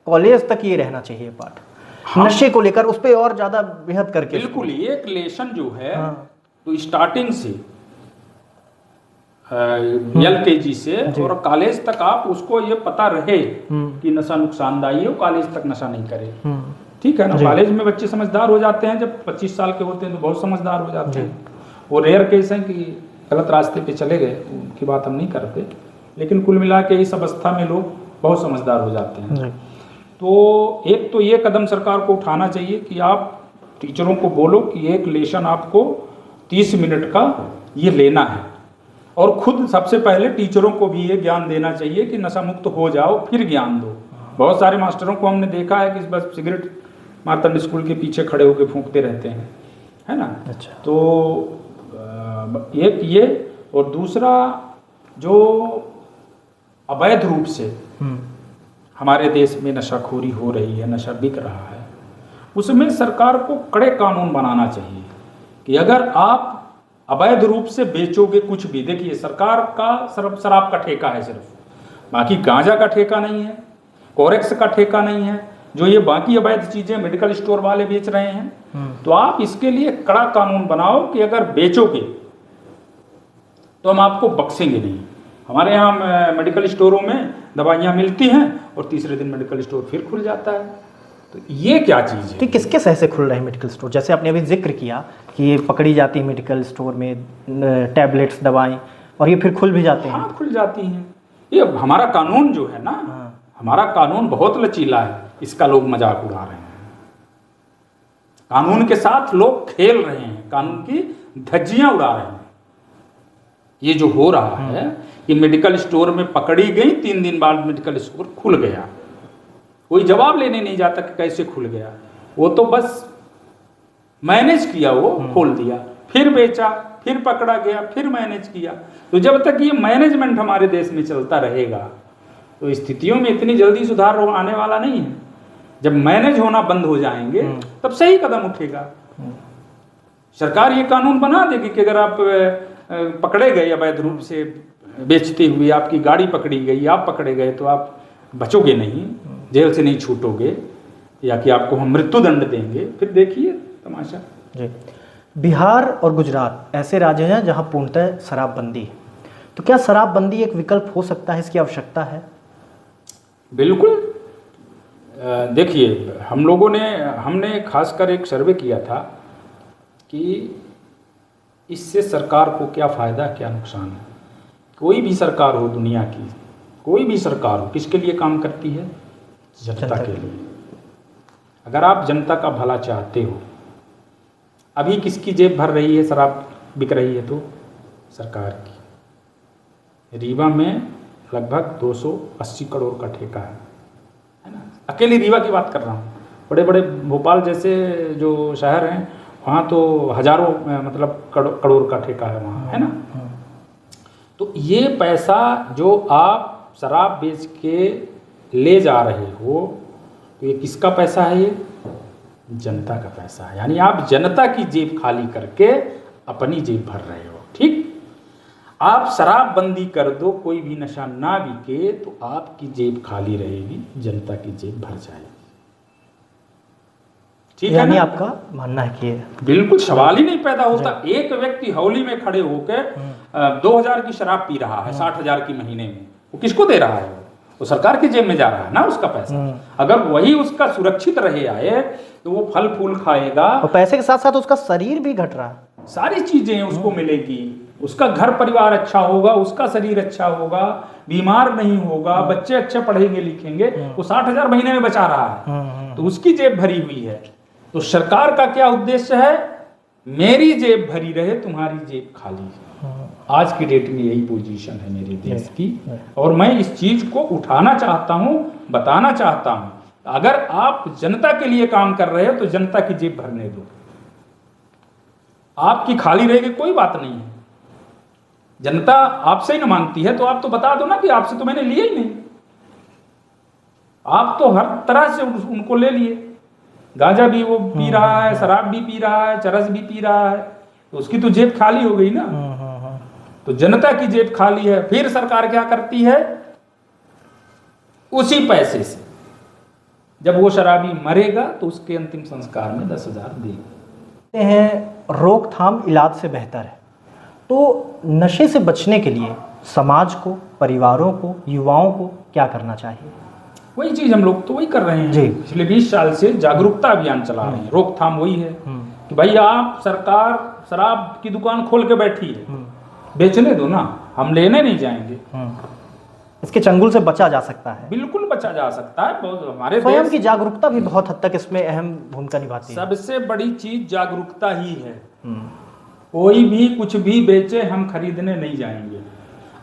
S1: कॉलेज तक ये रहना चाहिए पाठ। हाँ। नशे को लेकर उस पर और ज्यादा बेहद करके।
S2: बिल्कुल, एक लेसन जो है, हाँ। तो स्टार्टिंग से LKG से और कॉलेज तक आप उसको ये पता रहे कि नशा नुकसानदायी है, कॉलेज तक नशा नहीं करे। ठीक है ना। कॉलेज में बच्चे समझदार हो जाते हैं, जब 25 साल के होते हैं तो बहुत समझदार हो जाते हैं। वो रेयर केस है कि गलत रास्ते पे चले गए, उनकी बात हम नहीं करते, लेकिन कुल मिला के इस अवस्था में लोग बहुत समझदार हो जाते हैं। तो एक तो ये कदम सरकार को उठाना चाहिए कि आप टीचरों को बोलो कि एक लेसन आपको 30 मिनट का ये लेना है, और खुद सबसे पहले टीचरों को भी ये ज्ञान देना चाहिए कि नशा मुक्त हो जाओ फिर ज्ञान दो। बहुत सारे मास्टरों को हमने देखा है कि बस सिगरेट मारतंड स्कूल के पीछे खड़े होकर फूंकते रहते हैं, है ना। अच्छा। तो एक ये, और दूसरा जो अवैध रूप से हमारे देश में नशाखोरी हो रही है, नशा बिक रहा है, उसमें सरकार को कड़े कानून बनाना चाहिए कि अगर आप अवैध रूप से बेचोगे कुछ भी, देखिए सरकार का शराब का ठेका है सिर्फ, बाकी गांजा का ठेका नहीं है, कोरेक्स का ठेका नहीं है, जो ये बाकी अवैध चीजें मेडिकल स्टोर वाले बेच रहे हैं। तो आप इसके लिए कड़ा कानून बनाओ कि अगर बेचोगे तो हम आपको बख्शेंगे नहीं। हमारे यहाँ मेडिकल स्टोरों में दवाइयाँ मिलती हैं और तीसरे दिन मेडिकल स्टोर फिर खुल जाता है। तो ये क्या चीज़ है?
S1: तो किसके सह से खुल रहे हैं मेडिकल स्टोर? जैसे आपने अभी जिक्र किया कि ये पकड़ी जाती है मेडिकल स्टोर में टैबलेट्स, दवाएं, और ये फिर खुल भी जाते हैं।
S2: हाँ, खुल जाती हैं। ये हमारा कानून जो है ना,
S1: हाँ।
S2: हमारा कानून बहुत लचीला है, इसका लोग मजाक उड़ा रहे हैं। कानून के साथ लोग खेल रहे हैं, कानून की धज्जियां उड़ा रहे हैं। ये जो हो रहा है कि मेडिकल स्टोर में पकड़ी गई, 3 दिन बाद मेडिकल स्टोर खुल गया, कोई जवाब लेने नहीं जाता कि कैसे खुल गया। वो तो बस मैनेज किया, वो खोल दिया, फिर बेचा, फिर पकड़ा गया, फिर मैनेज किया। तो जब तक ये मैनेजमेंट हमारे देश में चलता रहेगा तो स्थितियों में इतनी जल्दी सुधार आने वाला नहीं है। जब मैनेज होना बंद हो जाएंगे तब सही कदम उठेगा। सरकार ये कानून बना देगी कि अगर आप पकड़े गए अवैध रूप से बेचते हुए, आपकी गाड़ी पकड़ी गई, आप पकड़े गए, तो आप बचोगे नहीं, जेल से नहीं छूटोगे, या कि आपको हम मृत्यु दंड देंगे। फिर देखिए तमाशा।
S1: जी। बिहार और गुजरात ऐसे राज्य हैं जहां पूर्णतः शराबबंदी है, तो क्या शराबबंदी एक विकल्प हो सकता है, इसकी आवश्यकता है?
S2: बिल्कुल। देखिए, हमने खासकर एक सर्वे किया था कि इससे सरकार को क्या फ़ायदा, क्या नुकसान है। कोई भी सरकार हो दुनिया की, कोई भी सरकार हो, किसके लिए काम करती है? जनता के लिए। अगर आप जनता का भला चाहते हो, अभी किसकी जेब भर रही है शराब बिक रही है? तो सरकार की। रीवा में लगभग 280 करोड़ का ठेका है ना। अकेली रीवा की बात कर रहा हूँ, बड़े बड़े भोपाल जैसे जो शहर हैं वहाँ तो हजारों मतलब करोड़ का ठेका है वहाँ, है ना। तो ये पैसा जो आप शराब बेच के ले जा रहे हो, तो ये किसका पैसा है? ये जनता का पैसा है। यानी आप जनता की जेब खाली करके अपनी जेब भर रहे हो। ठीक, आप शराबबंदी कर दो, कोई भी नशा ना बिके, तो आपकी जेब खाली रहेगी, जनता की जेब भर जाएगी। ठीक है
S1: यानी
S2: ना?
S1: आपका मानना है कि
S2: बिल्कुल सवाल ही नहीं पैदा होता। एक व्यक्ति हौली में खड़े होकर 2000 की शराब पी रहा है 60,000 की महीने में, वो किसको दे रहा है? वो सरकार की जेब में जा रहा है ना उसका पैसा। अगर वही उसका सुरक्षित रहे आए तो वो फल फूल खाएगा,
S1: और पैसे के साथ साथ उसका शरीर भी घट रहा है,
S2: सारी चीजें उसको मिलेगी, उसका घर परिवार अच्छा होगा, उसका शरीर अच्छा होगा, बीमार नहीं होगा, बच्चे अच्छे पढ़ेंगे लिखेंगे। वो 60,000 महीने में बचा रहा है, तो उसकी जेब भरी हुई है। तो सरकार का क्या उद्देश्य है? मेरी जेब भरी रहे, तुम्हारी जेब खाली। आज की डेट में यही पोजीशन है मेरे देश की, और मैं इस चीज को उठाना चाहता हूं, बताना चाहता हूं। अगर आप जनता के लिए काम कर रहे हो तो जनता की जेब भरने दो, आपकी खाली रहेगी कोई बात नहीं है। जनता आपसे ही ना मांगती है तो आप तो बता दो ना कि आपसे तो मैंने लिया ही नहीं। आप तो हर तरह से उनको ले लिए, गांजा भी वो पी रहा है, शराब भी पी रहा है, चरस भी पी रहा है, तो उसकी तो जेब खाली हो गई ना। तो जनता की जेब खाली है, फिर सरकार क्या करती है? उसी पैसे से जब वो शराबी मरेगा तो उसके अंतिम संस्कार में 10,000 देगी।
S1: हैं रोकथाम इलाज से बेहतर है, तो नशे से बचने के लिए समाज को, परिवारों को, युवाओं को क्या करना चाहिए?
S2: वही चीज हम लोग तो वही कर रहे हैं
S1: जी।
S2: पिछले 20 साल से जागरूकता अभियान चला रहे हैं। रोकथाम वही है कि भाई आप सरकार शराब की दुकान खोल के बैठी है, बेचने दो ना, हम लेने नहीं जाएंगे।
S1: इसके चंगुल से बचा जा सकता है।
S2: बिल्कुल बचा जा सकता है। बहुत हमारे
S1: स्वयं की जागरूकता भी बहुत हद तक इसमें अहम भूमिका निभाती है।
S2: सबसे बड़ी चीज जागरूकता ही है। कोई भी कुछ भी बेचे हम खरीदने नहीं जाएंगे।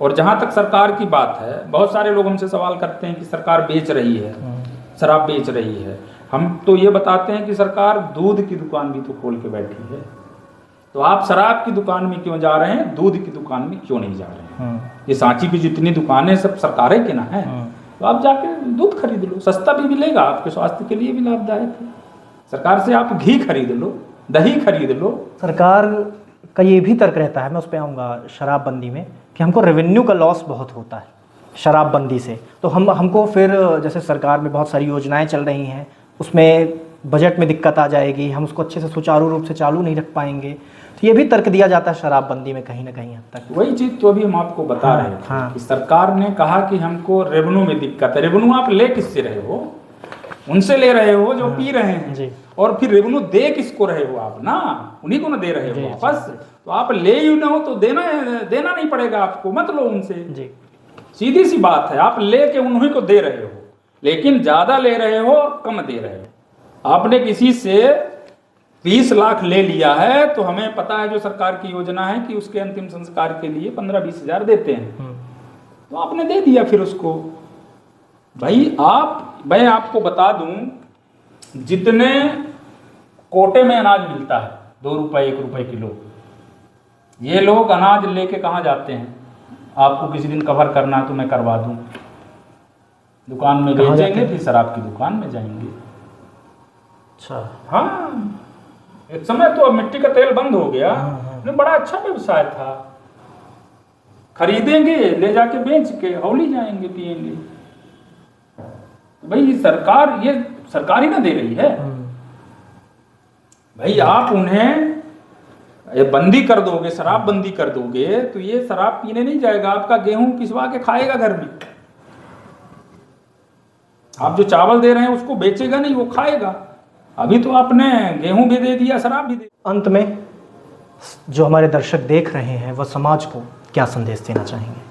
S2: और जहां तक सरकार की बात है, बहुत सारे लोग हमसे सवाल करते हैं कि सरकार बेच रही है, शराब बेच रही है। हम तो ये बताते हैं कि सरकार दूध की दुकान भी तो खोल के बैठी है, तो आप शराब की दुकान में क्यों जा रहे हैं, दूध की दुकान में क्यों नहीं जा रहे हैं? ये सांची की जितनी दुकानें सब सरकारें के ना है, तो आप जाके दूध खरीद लो, सस्ता भी मिलेगा, आपके स्वास्थ्य के लिए भी लाभदायक है। सरकार से आप घी खरीद लो, दही खरीद लो।
S1: सरकार का ये भी तर्क रहता है, मैं उस पर आऊँगा शराबबंदी में, कि हमको रेवेन्यू का लॉस बहुत होता है शराबबंदी से। तो हमको फिर जैसे सरकार में बहुत सारी योजनाएं चल रही हैं, उसमें बजट में दिक्कत आ जाएगी, हम उसको अच्छे से सुचारू रूप से चालू नहीं रख पाएंगे। तो ये भी तर्क दिया जाता है शराबबंदी में कहीं ना कहीं हद तक।
S2: वही चीज तो अभी हम आपको बता रहे थे कि सरकार ने कहा कि हमको रेवेन्यू में दिक्कत है। रेवेन्यू आप ले किससे रहे हो? उनसे ले रहे हो जो पी रहे हैं
S1: जी।
S2: और फिर रेवेन्यू दे किसको रहे हो आप? ना उन्हीं को ना दे रहे हो वापस। तो आप ले ही ना हो तो देना नहीं पड़ेगा आपको, मत लो उनसे।
S1: जी।
S2: सीधी सी बात है, आप लेके उन्हीं को दे रहे हो, लेकिन ज्यादा ले रहे हो और कम दे रहे हो। आपने किसी से 20 लाख ले लिया है तो हमें पता है जो सरकार की योजना है कि उसके अंतिम संस्कार के लिए 15-20 हजार देते हैं, तो आपने दे दिया फिर उसको। भाई मैं आपको बता दूं, जितने कोटे में अनाज मिलता है 2 रुपए 1 रुपए किलो, ये लोग अनाज लेके कहाँ जाते हैं? आपको किसी दिन कवर करना है तो मैं करवा दूं, दुकान में बेचेंगे, फिर शराब की दुकान में जाएंगे।
S1: अच्छा,
S2: हाँ, एक समय तो मिट्टी का तेल बंद हो गया, बड़ा अच्छा व्यवसाय था, खरीदेंगे ले जाके बेच के हौली जाएंगे पिएंगे। भाई ये सरकार ही ना दे रही है। भाई आप उन्हें ये बंदी कर दोगे, शराब बंदी कर दोगे, तो ये शराब पीने नहीं जाएगा, आपका गेहूं पिसवा के खाएगा घर में। आप जो चावल दे रहे हैं उसको बेचेगा नहीं, वो खाएगा। अभी तो आपने गेहूं भी दे दिया, शराब भी दे।
S1: अंत में जो हमारे दर्शक देख रहे हैं वह समाज को क्या संदेश देना चाहेंगे?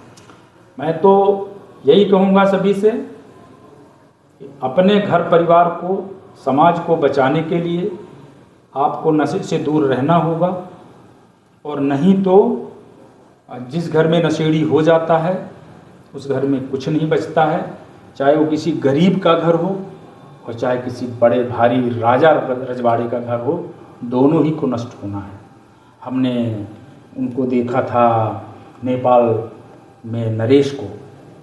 S2: मैं तो यही कहूँगा सभी से, अपने घर परिवार को, समाज को बचाने के लिए आपको नशे से दूर रहना होगा, और नहीं तो जिस घर में नशेड़ी हो जाता है उस घर में कुछ नहीं बचता है, चाहे वो किसी गरीब का घर हो और चाहे किसी बड़े भारी राजा रजवाड़े का घर हो, दोनों ही को नष्ट होना है। हमने उनको देखा था नेपाल में, नरेश को,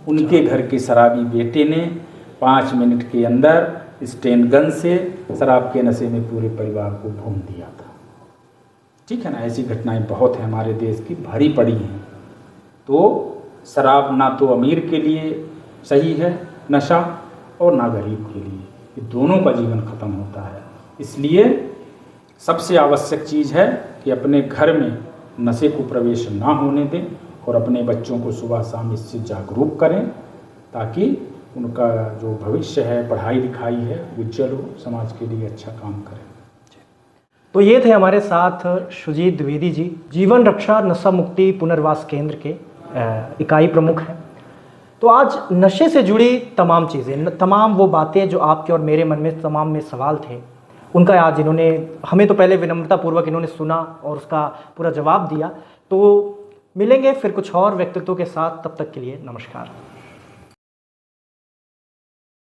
S2: उनके घर के शराबी बेटे ने 5 मिनट के अंदर स्टेन गन से शराब के नशे में पूरे परिवार को भून दिया था। ठीक है ना, ऐसी घटनाएं बहुत हैं हमारे देश की, भरी पड़ी हैं। तो शराब ना तो अमीर के लिए सही है नशा, और ना गरीब के लिए, ये दोनों का जीवन खत्म होता है। इसलिए सबसे आवश्यक चीज़ है कि अपने घर में नशे को प्रवेश ना होने दें, और अपने बच्चों को सुबह शाम इससे जागरूक करें, ताकि उनका जो भविष्य है, पढ़ाई लिखाई है, उज्जवल हो, समाज के लिए अच्छा काम करें।
S1: तो ये थे हमारे साथ सुजीत द्विवेदी जी, जीवन रक्षा नशा मुक्ति पुनर्वास केंद्र के इकाई प्रमुख हैं। तो आज नशे से जुड़ी तमाम चीज़ें, तमाम वो बातें जो आपके और मेरे मन में तमाम में सवाल थे, उनका आज इन्होंने हमें तो पहले विनम्रतापूर्वक इन्होंने सुना और उसका पूरा जवाब दिया। तो मिलेंगे फिर कुछ और व्यक्तित्व के साथ, तब तक के लिए नमस्कार।